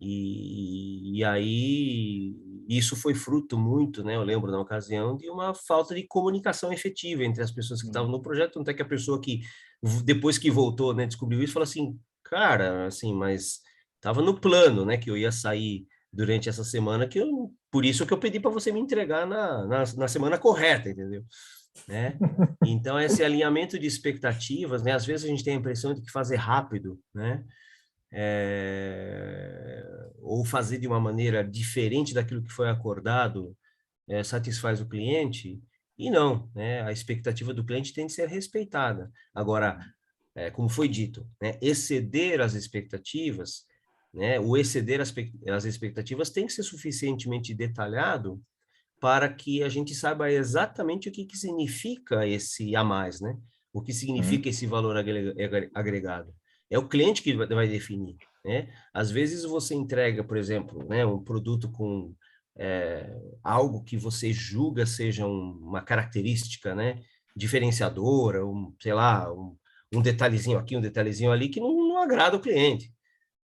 E aí isso foi fruto muito, né? Eu lembro na ocasião de uma falta de comunicação efetiva entre as pessoas que estavam Uhum. no projeto, até que a pessoa que depois que voltou, né, descobriu isso, falou assim, cara, assim, mas estava no plano, né, que eu ia sair durante essa semana, por isso que eu pedi para você me entregar na semana correta, entendeu? Né? Então, esse alinhamento de expectativas, né? Às vezes a gente tem a impressão de que fazer rápido, né? Ou fazer de uma maneira diferente daquilo que foi acordado, satisfaz o cliente, e não, né? A expectativa do cliente tem de ser respeitada. Agora, como foi dito, né? Exceder as expectativas, né? O exceder as expectativas tem que ser suficientemente detalhado para que a gente saiba exatamente o que significa esse a mais, né? O que significa Uhum. esse valor agregado. É o cliente que vai definir, né? Às vezes você entrega, por exemplo, né, um produto com algo que você julga seja uma característica, né, diferenciadora, sei lá, um detalhezinho aqui, um detalhezinho ali, que não agrada o cliente,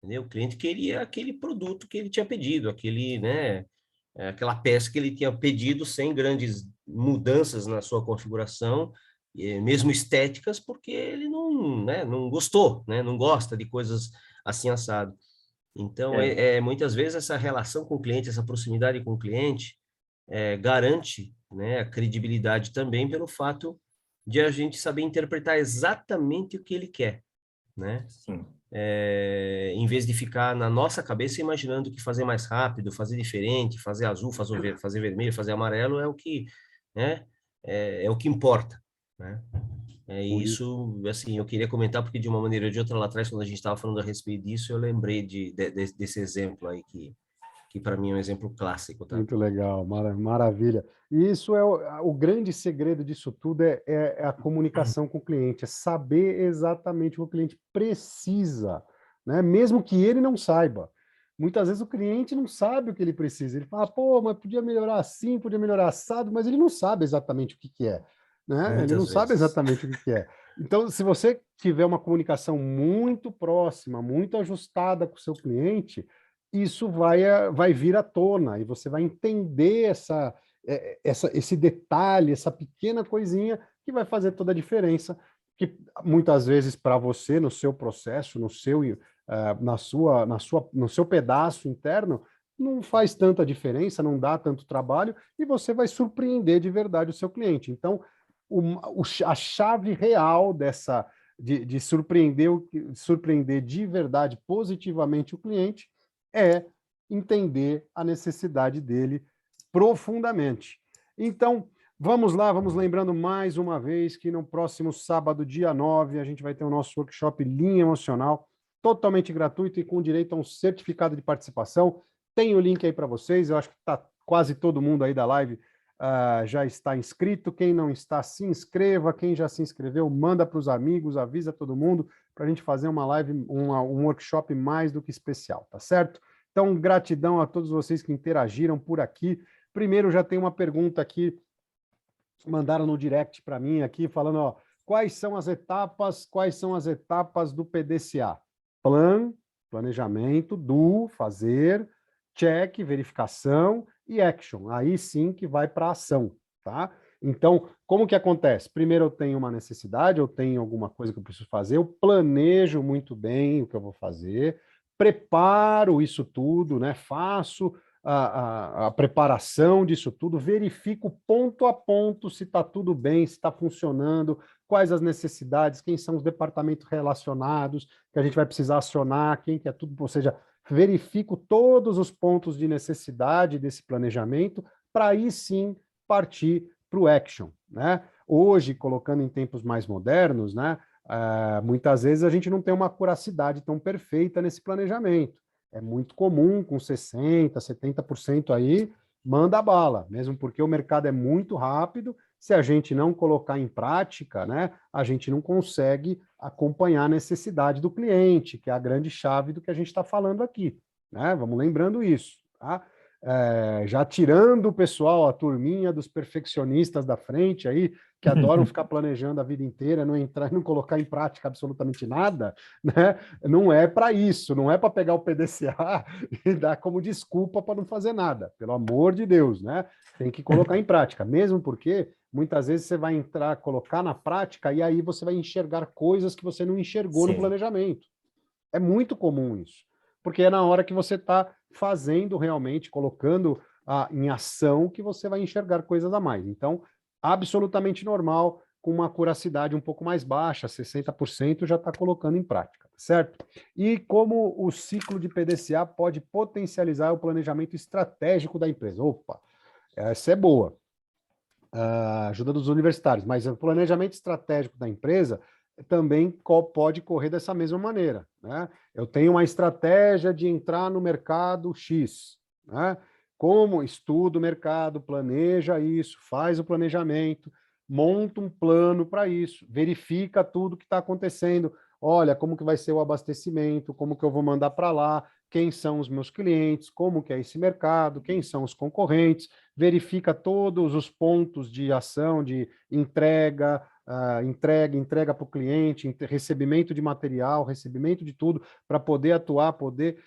entendeu? O cliente queria aquele produto que ele tinha pedido, aquele, né, aquela peça que ele tinha pedido sem grandes mudanças na sua configuração, mesmo estéticas, porque ele não, né, não gostou, né, não gosta de coisas assim assado. Então, É, muitas vezes essa relação com o cliente, essa proximidade com o cliente, garante, né, a credibilidade também pelo fato de a gente saber interpretar exatamente o que ele quer, né? sim. Em vez de ficar na nossa cabeça imaginando que fazer mais rápido, fazer diferente, fazer azul, fazer vermelho, fazer amarelo é o que, né, é o que importa, né? Por isso. Isso, assim, eu queria comentar porque de uma maneira ou de outra lá atrás, quando a gente estava falando a respeito disso, eu lembrei desse exemplo aí que para mim é um exemplo clássico, tá? Muito legal, maravilha. E isso é o grande segredo disso tudo é a comunicação com o cliente, é saber exatamente o que o cliente precisa, né? Mesmo que ele não saiba. Muitas vezes o cliente não sabe o que ele precisa. Ele fala, pô, mas podia melhorar assim, podia melhorar assado, mas ele não sabe exatamente o que que é, né? Ele não Muitas sabe vezes. exatamente o que que é. Então, se você tiver uma comunicação muito próxima, muito ajustada com o seu cliente, isso vai vir à tona e você vai entender esse detalhe, essa pequena coisinha que vai fazer toda a diferença que muitas vezes para você, no seu processo, no seu pedaço interno, não faz tanta diferença, não dá tanto trabalho, e você vai surpreender de verdade o seu cliente. Então, a chave real de surpreender de verdade positivamente o cliente é entender a necessidade dele profundamente. Então, vamos lá, vamos lembrando mais uma vez que no próximo sábado, dia 9, a gente vai ter o nosso workshop Linha Emocional, totalmente gratuito e com direito a um certificado de participação. Tem o link aí para vocês, eu acho que está quase todo mundo aí da live já está inscrito. Quem não está, se inscreva. Quem já se inscreveu, manda para os amigos, avisa todo mundo para a gente fazer uma live, um workshop mais do que especial, tá certo? Então, gratidão a todos vocês que interagiram por aqui. Primeiro, já tem uma pergunta aqui, mandaram no direct para mim aqui, falando, ó, quais são as etapas do PDCA? Planejamento, fazer, check, verificação e action. Aí sim que vai para a ação, tá? Então, como que acontece? Primeiro eu tenho uma necessidade, eu tenho alguma coisa que eu preciso fazer, eu planejo muito bem o que eu vou fazer, preparo isso tudo, né? Faço a preparação disso tudo, verifico ponto a ponto se está tudo bem, se está funcionando, quais as necessidades, quem são os departamentos relacionados que a gente vai precisar acionar, quem que é tudo, ou seja, verifico todos os pontos de necessidade desse planejamento para aí sim partir para o action, né? Hoje, colocando em tempos mais modernos, né, muitas vezes a gente não tem uma acuracidade tão perfeita nesse planejamento. É muito comum, com 60%, 70% aí, manda bala, mesmo porque o mercado é muito rápido. Se a gente não colocar em prática, né, a gente não consegue acompanhar a necessidade do cliente, que é a grande chave do que a gente está falando aqui, né? Vamos lembrando isso, tá? Já tirando o pessoal, a turminha dos perfeccionistas da frente aí, que adoram ficar planejando a vida inteira, não entrar e não colocar em prática absolutamente nada, né? Não é para isso, não é para pegar o PDCA e dar como desculpa para não fazer nada, pelo amor de Deus, né? Tem que colocar em prática, mesmo porque muitas vezes você vai entrar, colocar na prática e aí você vai enxergar coisas que você não enxergou no planejamento. É muito comum isso, porque é na hora que você está fazendo realmente, colocando em ação, que você vai enxergar coisas a mais. Então, absolutamente normal, com uma acuracidade um pouco mais baixa, 60% já está colocando em prática, certo? E como o ciclo de PDCA pode potencializar o planejamento estratégico da empresa? Opa, essa é boa. Ajuda dos universitários, mas o planejamento estratégico da empresa também pode correr dessa mesma maneira, né? Eu tenho uma estratégia de entrar no mercado X, né? Como estuda o mercado, planeja isso, faz o planejamento, monta um plano para isso, verifica tudo que está acontecendo, olha como que vai ser o abastecimento, como que eu vou mandar para lá, quem são os meus clientes, como que é esse mercado, quem são os concorrentes, verifica todos os pontos de ação, de entrega para o cliente, recebimento de material, recebimento de tudo, para poder atuar, poder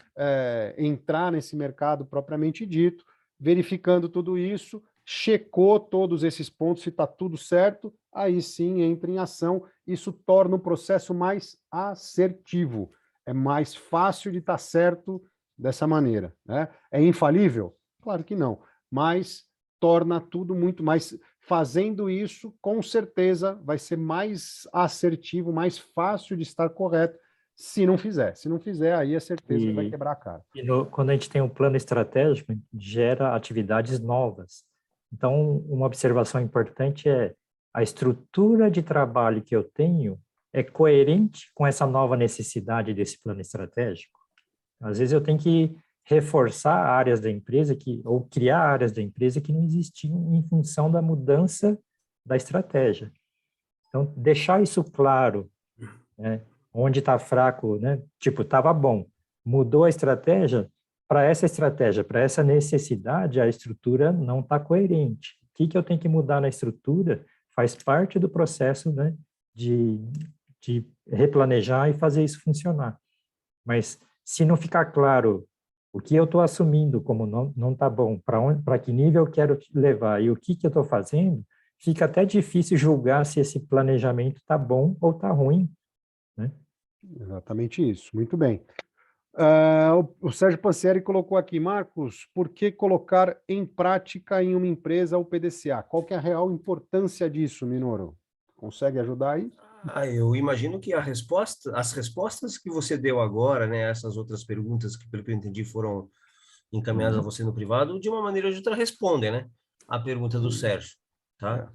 entrar nesse mercado propriamente dito, verificando tudo isso, checou todos esses pontos, se está tudo certo, aí sim entra em ação, isso torna o processo mais assertivo, é mais fácil de estar certo dessa maneira, né? É infalível? Claro que não, mas torna tudo muito mais... Fazendo isso, com certeza, vai ser mais assertivo, mais fácil de estar correto, se não fizer. Se não fizer, aí é certeza que vai quebrar a cara. Quando a gente tem um plano estratégico, gera atividades novas. Então, uma observação importante é a estrutura de trabalho que eu tenho é coerente com essa nova necessidade desse plano estratégico. Às vezes eu tenho que reforçar áreas da empresa ou criar áreas da empresa que não existiam em função da mudança da estratégia. Então, deixar isso claro, né? Onde está fraco, né? Tipo, estava bom, mudou a estratégia, para essa necessidade, a estrutura não está coerente. O que eu tenho que mudar na estrutura faz parte do processo, né, de replanejar e fazer isso funcionar. Mas se não ficar claro o que eu estou assumindo como não está bom, para que nível eu quero levar e o que eu estou fazendo, fica até difícil julgar se esse planejamento está bom ou está ruim, né? Exatamente isso. Muito bem. O Sérgio Pansieri colocou aqui, Marcos, por que colocar em prática em uma empresa o PDCA? Qual que é a real importância disso, Minoru? Consegue ajudar aí? Eu imagino que as respostas que você deu agora, né, essas outras perguntas que, pelo que eu entendi, foram encaminhadas a você no privado, de uma maneira ou de outra respondem, né, a pergunta do Sérgio, tá?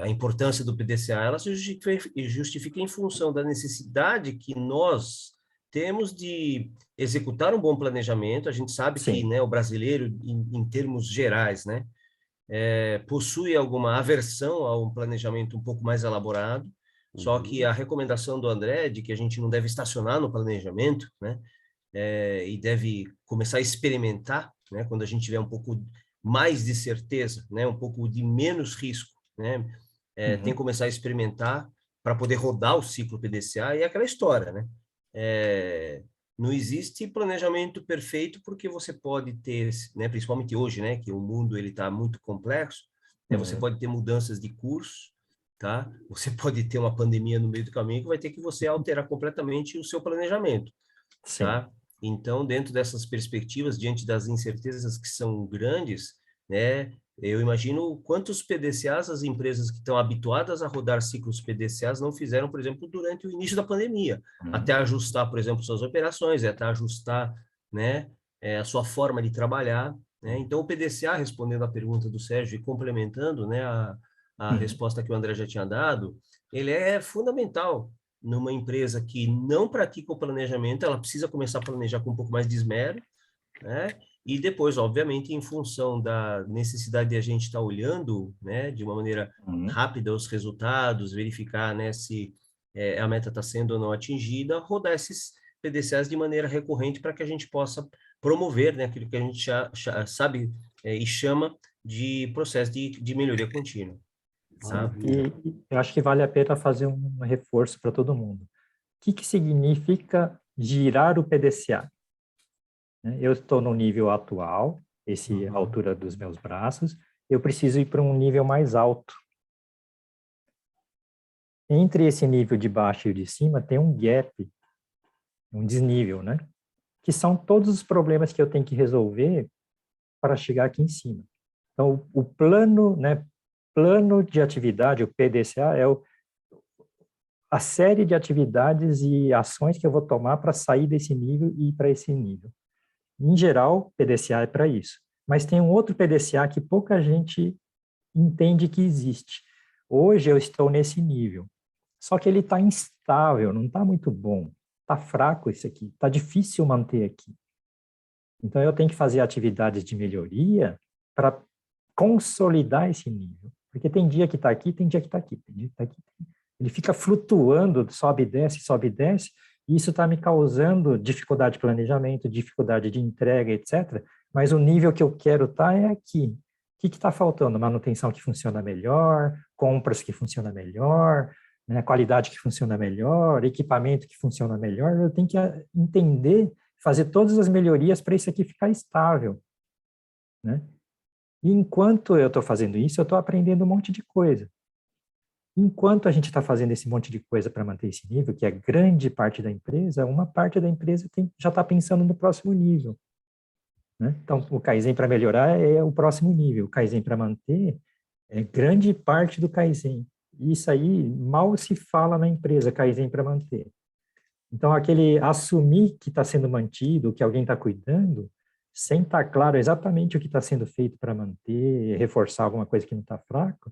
A importância do PDCA, ela se justifica em função da necessidade que nós temos de executar um bom planejamento. A gente sabe Sim. que, né, o brasileiro, em termos gerais, né, possui alguma aversão a um planejamento um pouco mais elaborado, só que a recomendação do André de que a gente não deve estacionar no planejamento, né, e deve começar a experimentar, né, quando a gente tiver um pouco mais de certeza, né, um pouco de menos risco, né, tem que começar a experimentar para poder rodar o ciclo PDCA, e é aquela história, né, não existe planejamento perfeito, porque você pode ter, né, principalmente hoje, né, que o mundo ele está muito complexo, né, você pode ter mudanças de curso, tá? Você pode ter uma pandemia no meio do caminho que vai ter que você alterar completamente o seu planejamento, tá? Então, dentro dessas perspectivas, diante das incertezas que são grandes, né, eu imagino quantos PDCAs as empresas que estão habituadas a rodar ciclos PDCAs não fizeram, por exemplo, durante o início da pandemia, até ajustar, por exemplo, suas operações, até ajustar, né, a sua forma de trabalhar, né? Então, o PDCA, respondendo à pergunta do Sérgio e complementando, né, a resposta que o André já tinha dado, ele é fundamental numa empresa que não pratica o planejamento. Ela precisa começar a planejar com um pouco mais de esmero, né? E depois, obviamente, em função da necessidade de a gente estar olhando, né, de uma maneira rápida os resultados, verificar, né, se a meta está sendo ou não atingida, rodar esses PDCAs de maneira recorrente para que a gente possa promover, né, aquilo que a gente sabe e chama de processo de melhoria contínua. Tá? E eu acho que vale a pena fazer um reforço para todo mundo. O que significa girar o PDCA? Eu estou no nível atual, esse é a altura dos meus braços, eu preciso ir para um nível mais alto. Entre esse nível de baixo e o de cima tem um gap, um desnível, né? Que são todos os problemas que eu tenho que resolver para chegar aqui em cima. Então, o plano, né, plano de atividade, o PDCA, é a série de atividades e ações que eu vou tomar para sair desse nível e ir para esse nível. Em geral, PDCA é para isso. Mas tem um outro PDCA que pouca gente entende que existe. Hoje eu estou nesse nível. Só que ele está instável, não está muito bom. Está fraco isso aqui, está difícil manter aqui. Então eu tenho que fazer atividades de melhoria para consolidar esse nível. Porque tem dia que está aqui, tem dia que está aqui, tem dia que está aqui. Ele fica flutuando, sobe e desce, e isso está me causando dificuldade de planejamento, dificuldade de entrega, etc. Mas o nível que eu quero estar é aqui. O que está faltando? Manutenção que funciona melhor, compras que funciona melhor, né, qualidade que funciona melhor, equipamento que funciona melhor. Eu tenho que entender, fazer todas as melhorias para isso aqui ficar estável, né? E enquanto eu estou fazendo isso, eu estou aprendendo um monte de coisa. Enquanto a gente está fazendo esse monte de coisa para manter esse nível, que é grande parte da empresa, uma parte da empresa já está pensando no próximo nível, né? Então, o Kaizen para melhorar é o próximo nível. O Kaizen para manter é grande parte do Kaizen. Isso aí mal se fala na empresa, Kaizen para manter. Então, aquele assumir que está sendo mantido, que alguém está cuidando, sem estar claro exatamente o que está sendo feito para manter, reforçar alguma coisa que não está fraco,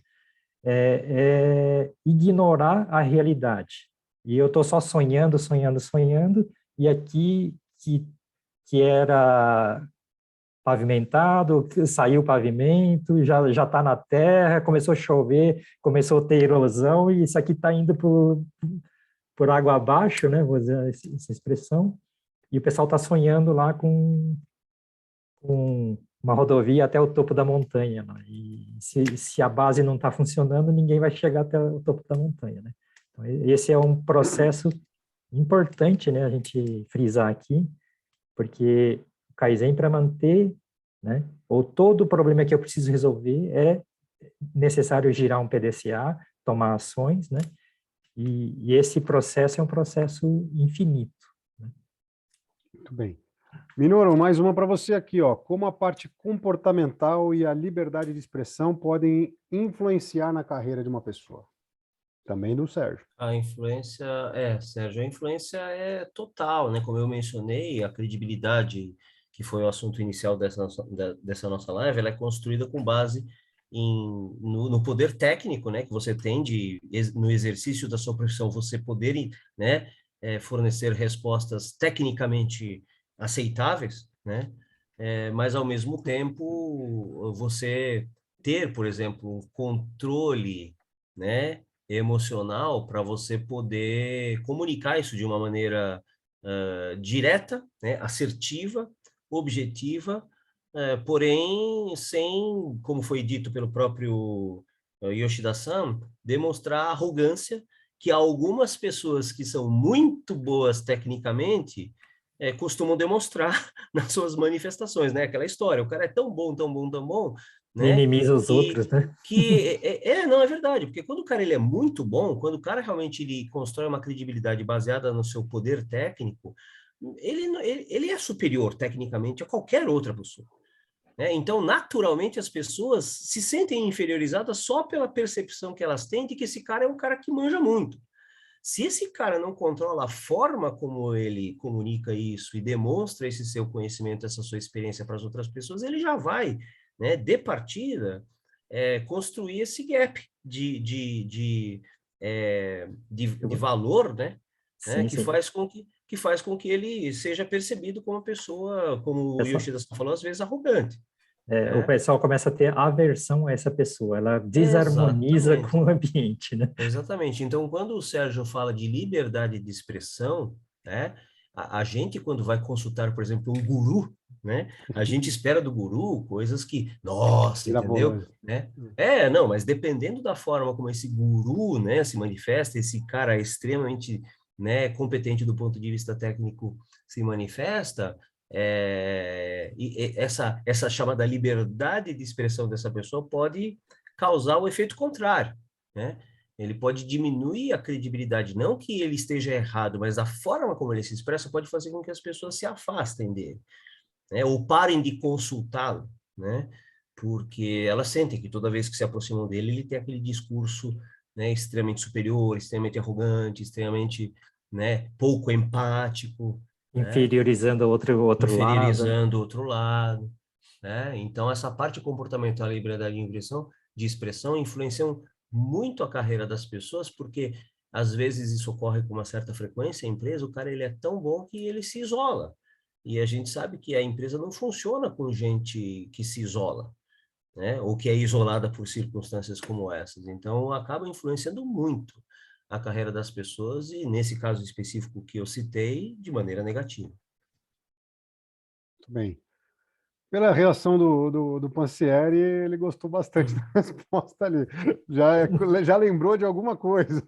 é ignorar a realidade. E eu estou só sonhando, e aqui que era pavimentado, saiu o pavimento, já está na terra, começou a chover, começou a ter erosão, e isso aqui está indo por água abaixo, né, vou usar essa expressão, e o pessoal está sonhando lá com uma rodovia até o topo da montanha, né? E se a base não está funcionando, ninguém vai chegar até o topo da montanha, né? Então, esse é um processo importante, né, a gente frisar aqui, porque o Kaizen para manter, né, ou todo o problema que eu preciso resolver é necessário girar um PDCA, tomar ações, né? E esse processo é um processo infinito. Né? Muito bem. Minoru, mais uma para você aqui, ó. Como a parte comportamental e a liberdade de expressão podem influenciar na carreira de uma pessoa? Também do Sérgio. A influência, Sérgio, a influência é total, né? Como eu mencionei, a credibilidade, que foi o assunto inicial dessa nossa live, ela é construída com base no poder técnico, né? Que você tem no exercício da sua profissão, você poder, né? Fornecer respostas tecnicamente aceitáveis, né? Mas, ao mesmo tempo, você ter, por exemplo, um controle, né? Emocional para você poder comunicar isso de uma maneira direta, né, assertiva, objetiva, porém sem, como foi dito pelo próprio Yoshida-san, demonstrar arrogância que algumas pessoas que são muito boas tecnicamente costumam demonstrar nas suas manifestações, né? Aquela história, o cara é tão bom, tão bom, tão bom, né? Minimiza os outros, né? Não é verdade, porque quando o cara ele é muito bom, quando o cara realmente ele constrói uma credibilidade baseada no seu poder técnico, ele é superior tecnicamente a qualquer outra pessoa. Né? Então, naturalmente, as pessoas se sentem inferiorizadas só pela percepção que elas têm de que esse cara é um cara que manja muito. Se esse cara não controla a forma como ele comunica isso e demonstra esse seu conhecimento, essa sua experiência para as outras pessoas, ele já vai, né, de partida, construir esse gap de valor, né, Sim, que sim. faz com que ele seja percebido como uma pessoa, como o Yoshida falou, às vezes arrogante. O pessoal começa a ter aversão a essa pessoa, ela desarmoniza com o ambiente, né? Exatamente. Então, quando o Sérgio fala de liberdade de expressão, né, a gente, quando vai consultar, por exemplo, um guru, né, a gente espera do guru coisas que, nossa, entendeu? Né? Não, mas dependendo da forma como esse guru, né, se manifesta, esse cara extremamente, né, competente do ponto de vista técnico se manifesta, essa chamada liberdade de expressão dessa pessoa pode causar o efeito contrário, né? Ele pode diminuir a credibilidade, não que ele esteja errado, mas a forma como ele se expressa pode fazer com que as pessoas se afastem dele, né? Ou parem de consultá-lo, né? Porque elas sentem que toda vez que se aproximam dele, ele tem aquele discurso, né, extremamente superior, extremamente arrogante, extremamente, né, pouco empático, inferiorizando outro lado. Inferiorizando outro lado, né? Então, essa parte comportamental e liberdade de expressão influenciam muito a carreira das pessoas, porque às vezes isso ocorre com uma certa frequência, a empresa, o cara ele é tão bom que ele se isola. E a gente sabe que a empresa não funciona com gente que se isola, né? Ou que é isolada por circunstâncias como essas. Então, acaba influenciando muito a carreira das pessoas e, nesse caso específico que eu citei, de maneira negativa. Muito bem. Pela reação do Pansieri, ele gostou bastante da resposta ali. Já lembrou de alguma coisa,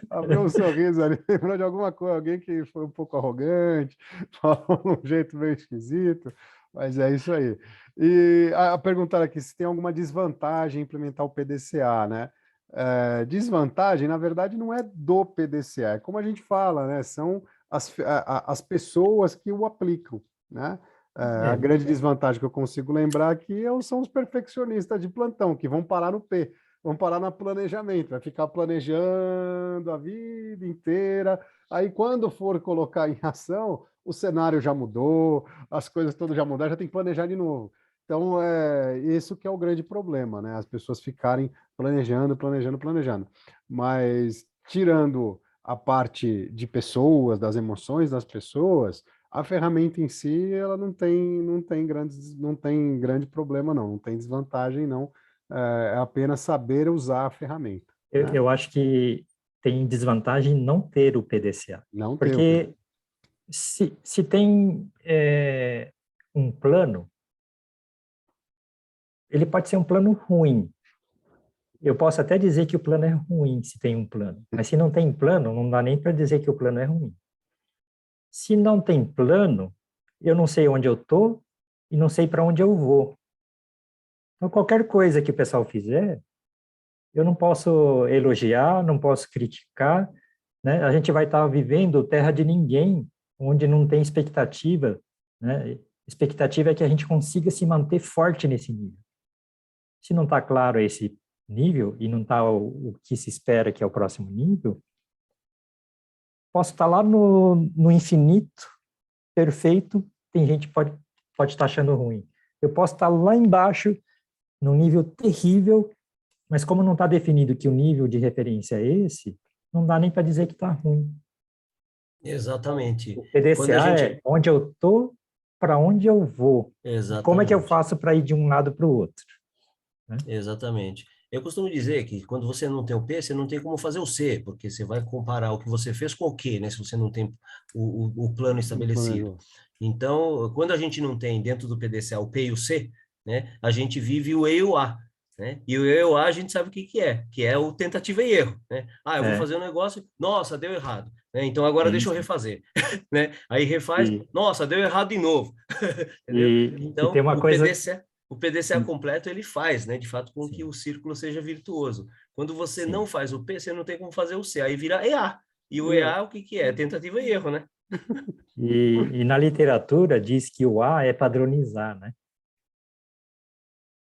Abriu um sorriso ali, lembrou de alguma coisa. Alguém que foi um pouco arrogante, falou de um jeito meio esquisito, mas é isso aí. E a perguntar aqui se tem alguma desvantagem em implementar o PDCA, né? Desvantagem, na verdade, não é do PDCA, é como a gente fala, né? São as pessoas que o aplicam, né? A grande desvantagem que eu consigo lembrar aqui são os perfeccionistas de plantão, que vão parar no P, vão parar no planejamento, vai ficar planejando a vida inteira. Aí, quando for colocar em ação, o cenário já mudou, as coisas todas já mudaram, já tem que planejar de novo. Então, isso que é o grande problema, né? As pessoas ficarem planejando. Mas, tirando a parte de pessoas, das emoções das pessoas, a ferramenta em si, ela não tem grande problema, não tem desvantagem, não. É apenas saber usar a ferramenta. Eu acho que tem desvantagem não ter o PDCA. Não ter porque se tem um plano, ele pode ser um plano ruim. Eu posso até dizer que o plano é ruim se tem um plano, mas se não tem plano, não dá nem para dizer que o plano é ruim. Se não tem plano, eu não sei onde eu estou e não sei para onde eu vou. Então, qualquer coisa que o pessoal fizer, eu não posso elogiar, não posso criticar, né? A gente vai estar vivendo terra de ninguém, onde não tem expectativa, né? Expectativa é que a gente consiga se manter forte nesse nível. Se não está claro esse nível e não está o que se espera que é o próximo nível, posso estar lá no infinito, perfeito, tem gente que pode estar achando ruim. Eu posso estar lá embaixo, num nível terrível, mas como não está definido que o nível de referência é esse, não dá nem para dizer que está ruim. Exatamente. O Quando a PDCA é gente... onde eu estou, para onde eu vou. E como é que eu Exatamente. faço para ir de um lado para o outro? Né? Exatamente. Eu costumo dizer que quando você não tem o P, você não tem como fazer o C, porque você vai comparar o que você fez com o quê, né? Se você não tem o plano Não estabelecido. planejou. Então, quando a gente não tem dentro do PDCA o P e o C, né? A gente vive o E e o A, né? E o E e o A a gente sabe o que é o tentativa e erro, né? Ah, eu vou É, fazer um negócio, nossa, deu errado, né? Então agora deixa eu isso. refazer, né? Aí refaz, E, nossa, deu errado de novo, entendeu? e tem Então, uma coisa... O PDCA completo ele faz, né, de fato, com que Sim, o círculo seja virtuoso. Quando você não sim. faz o P, você não tem como fazer o C, aí vira EA. E o É. EA, o que que é? Tentativa e erro, né? E na literatura diz que o A é padronizar, né?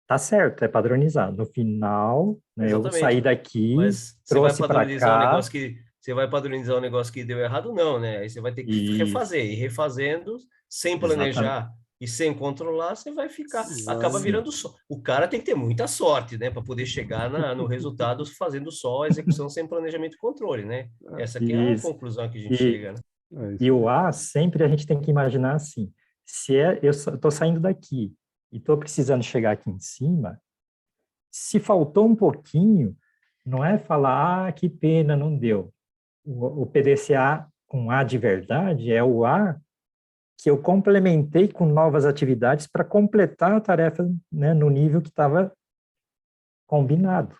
Tá certo, é padronizar. No final, né, eu saí Exatamente. daqui, Mas trouxe para cá você vai padronizar um negócio que deu errado, não, né? Aí você vai ter que e refazer. E refazendo, sem exatamente. planejar e sem controlar, você vai ficar, acaba Vai. Sim, virando só. O cara tem que ter muita sorte, né, para poder chegar no resultado fazendo só a execução sem planejamento e controle, né? Essa aqui é a isso. conclusão que a gente E, chega, né? É e isso o aí. A sempre a gente tem que imaginar assim: se eu estou saindo daqui e estou precisando chegar aqui em cima, se faltou um pouquinho, não é falar, ah, que pena, não deu. O PDCA com A de verdade é o A que eu complementei com novas atividades para completar a tarefa, né, no nível que estava combinado.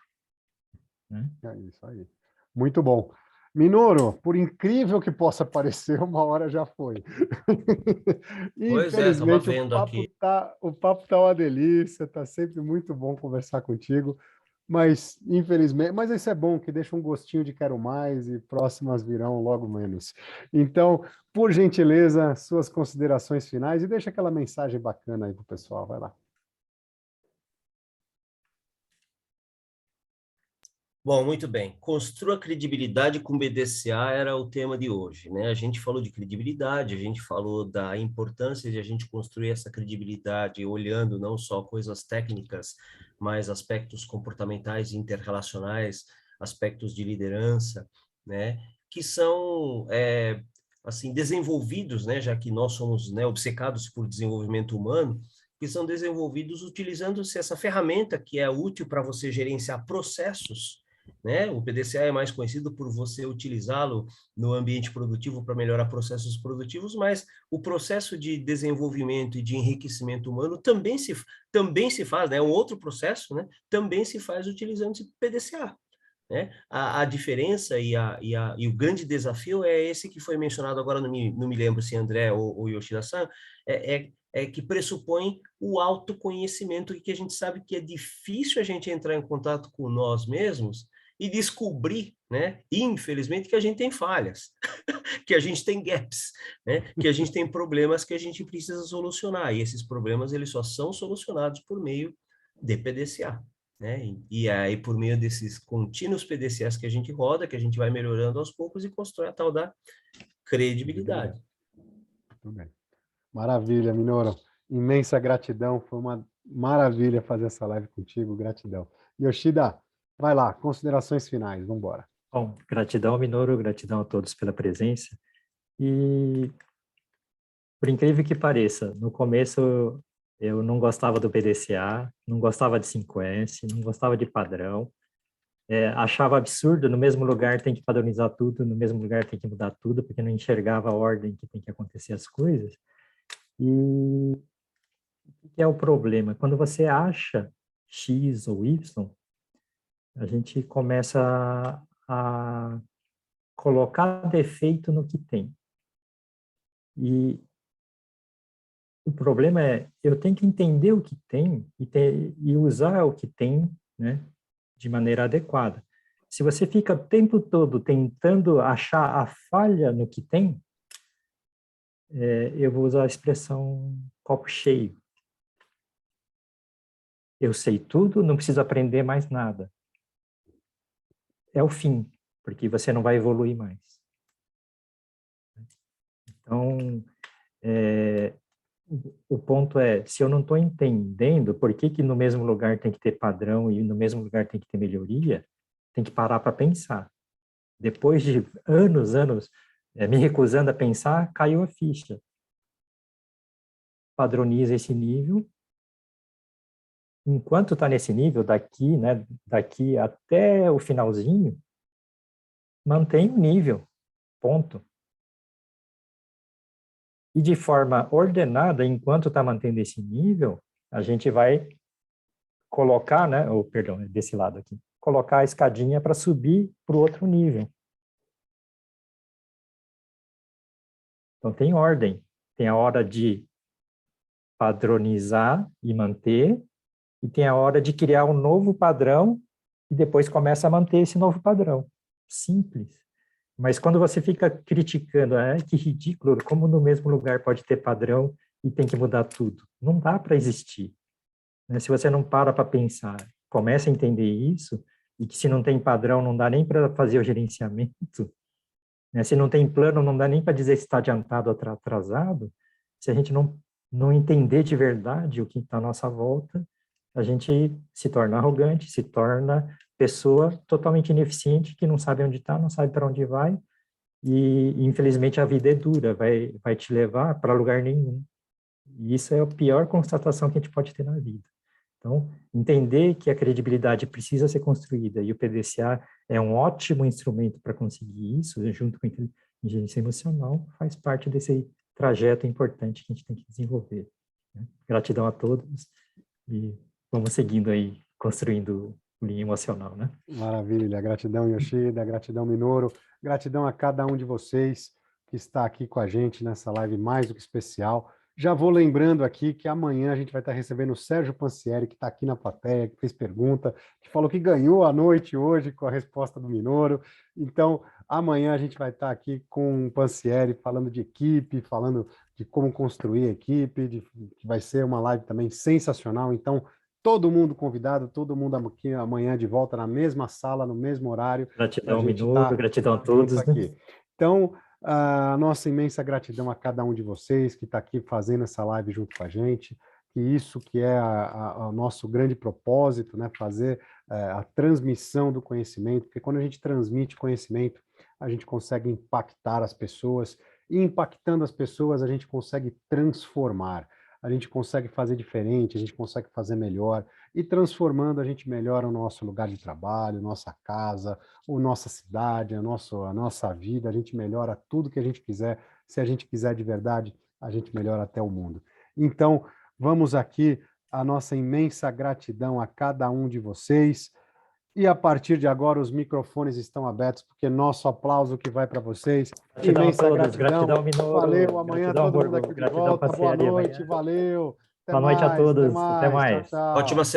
Né? É isso aí. Muito bom. Minoru, por incrível que possa parecer, uma hora já foi. Pois é, estava Infelizmente, vendo aqui. o papo tá uma delícia, tá sempre muito bom conversar contigo, mas infelizmente, mas isso é bom, que deixa um gostinho de quero mais e próximas virão logo menos. Então, por gentileza, suas considerações finais e deixa aquela mensagem bacana aí pro pessoal, vai lá. Bom, muito bem. Construa credibilidade com BDCA era o tema de hoje, né? A gente falou de credibilidade, a gente falou da importância de a gente construir essa credibilidade olhando não só coisas técnicas, mas aspectos comportamentais e interrelacionais, aspectos de liderança, né? Que são assim desenvolvidos, né? Já que nós somos, né, obcecados por desenvolvimento humano, que são desenvolvidos utilizando-se essa ferramenta que é útil para você gerenciar processos, né? O PDCA é mais conhecido por você utilizá-lo no ambiente produtivo para melhorar processos produtivos, mas o processo de desenvolvimento e de enriquecimento humano também se faz, né? É um outro processo, né? Também se faz utilizando esse PDCA. Né? A diferença e o grande desafio é esse que foi mencionado agora, não me lembro se André ou Yoshida-san, é que pressupõe o autoconhecimento, e que a gente sabe que é difícil a gente entrar em contato com nós mesmos e descobrir, né, infelizmente, que a gente tem falhas, que a gente tem gaps, né, que a gente tem problemas que a gente precisa solucionar, e esses problemas eles só são solucionados por meio de PDCA. Né? E aí, por meio desses contínuos PDCAs que a gente roda, que a gente vai melhorando aos poucos e constrói a tal da credibilidade. Muito bem. Maravilha, Minoru. Imensa gratidão. Foi uma maravilha fazer essa live contigo. Gratidão. Yoshida, vai lá, considerações finais. Vamos embora. Bom, gratidão, Minoru, gratidão a todos pela presença. E, por incrível que pareça, no começo eu não gostava do PDCA, não gostava de 5S, não gostava de padrão, achava absurdo, no mesmo lugar tem que padronizar tudo, no mesmo lugar tem que mudar tudo, porque não enxergava a ordem que tem que acontecer as coisas. E o que é o problema? Quando você acha X ou Y, a gente começa a colocar defeito no que tem. E O problema é, eu tenho que entender o que tem e usar o que tem, né, de maneira adequada. Se você fica o tempo todo tentando achar a falha no que tem, eu vou usar a expressão copo cheio. Eu sei tudo, não preciso aprender mais nada. É o fim, porque você não vai evoluir mais. Então, o ponto é, se eu não estou entendendo por que no mesmo lugar tem que ter padrão e no mesmo lugar tem que ter melhoria, tem que parar para pensar. Depois de anos, me recusando a pensar, caiu a ficha. Padroniza esse nível. Enquanto está nesse nível, daqui até o finalzinho, mantém o nível, ponto. E de forma ordenada, enquanto está mantendo esse nível, a gente vai colocar, perdão, desse lado aqui, colocar a escadinha para subir para o outro nível. Então, tem ordem. Tem a hora de padronizar e manter, e tem a hora de criar um novo padrão e depois começa a manter esse novo padrão. Simples. Mas quando você fica criticando, que ridículo, como no mesmo lugar pode ter padrão e tem que mudar tudo? Não dá para existir. Se você não para pensar, começa a entender isso, e que se não tem padrão, não dá nem para fazer o gerenciamento, se não tem plano, não dá nem para dizer se está adiantado ou atrasado. Se a gente não entender de verdade o que está à nossa volta, a gente se torna arrogante, se torna pessoa totalmente ineficiente, que não sabe onde está, não sabe para onde vai, e infelizmente a vida é dura, vai te levar para lugar nenhum. E isso é a pior constatação que a gente pode ter na vida. Então, entender que a credibilidade precisa ser construída e o PDCA é um ótimo instrumento para conseguir isso, junto com a inteligência emocional, faz parte desse trajeto importante que a gente tem que desenvolver. Gratidão a todos e vamos seguindo aí, construindo o linha emocional, né? Maravilha. Gratidão, Yoshida, gratidão, Minoru, gratidão a cada um de vocês que está aqui com a gente nessa live mais do que especial. Já vou lembrando aqui que amanhã a gente vai estar recebendo o Sérgio Pansieri, que está aqui na plateia, que fez pergunta, que falou que ganhou a noite hoje com a resposta do Minoru. Então, amanhã a gente vai estar aqui com o Pansieri falando de equipe, falando de como construir a equipe, que vai ser uma live também sensacional. Então, todo mundo convidado, todo mundo aqui amanhã de volta na mesma sala, no mesmo horário. Gratidão, Minoru, gratidão a todos. Aqui. Então, a nossa imensa gratidão a cada um de vocês que está aqui fazendo essa live junto com a gente, que isso que é o nosso grande propósito, né, fazer a transmissão do conhecimento, porque quando a gente transmite conhecimento, a gente consegue impactar as pessoas, e impactando as pessoas, a gente consegue transformar, a gente consegue fazer diferente, a gente consegue fazer melhor, e transformando a gente melhora o nosso lugar de trabalho, nossa casa, a nossa cidade, a nossa vida, a gente melhora tudo que a gente quiser. Se a gente quiser de verdade, a gente melhora até o mundo. Então, vamos aqui, a nossa imensa gratidão a cada um de vocês. E a partir de agora os microfones estão abertos, porque nosso aplauso que vai para vocês. Gratidão imensa a todos, gratidão. Minoru. Valeu, amanhã gratidão, todo mundo aqui de volta. Boa noite, amanhã. valeu. Boa noite a todos, até mais. Tchau, tchau. Ótima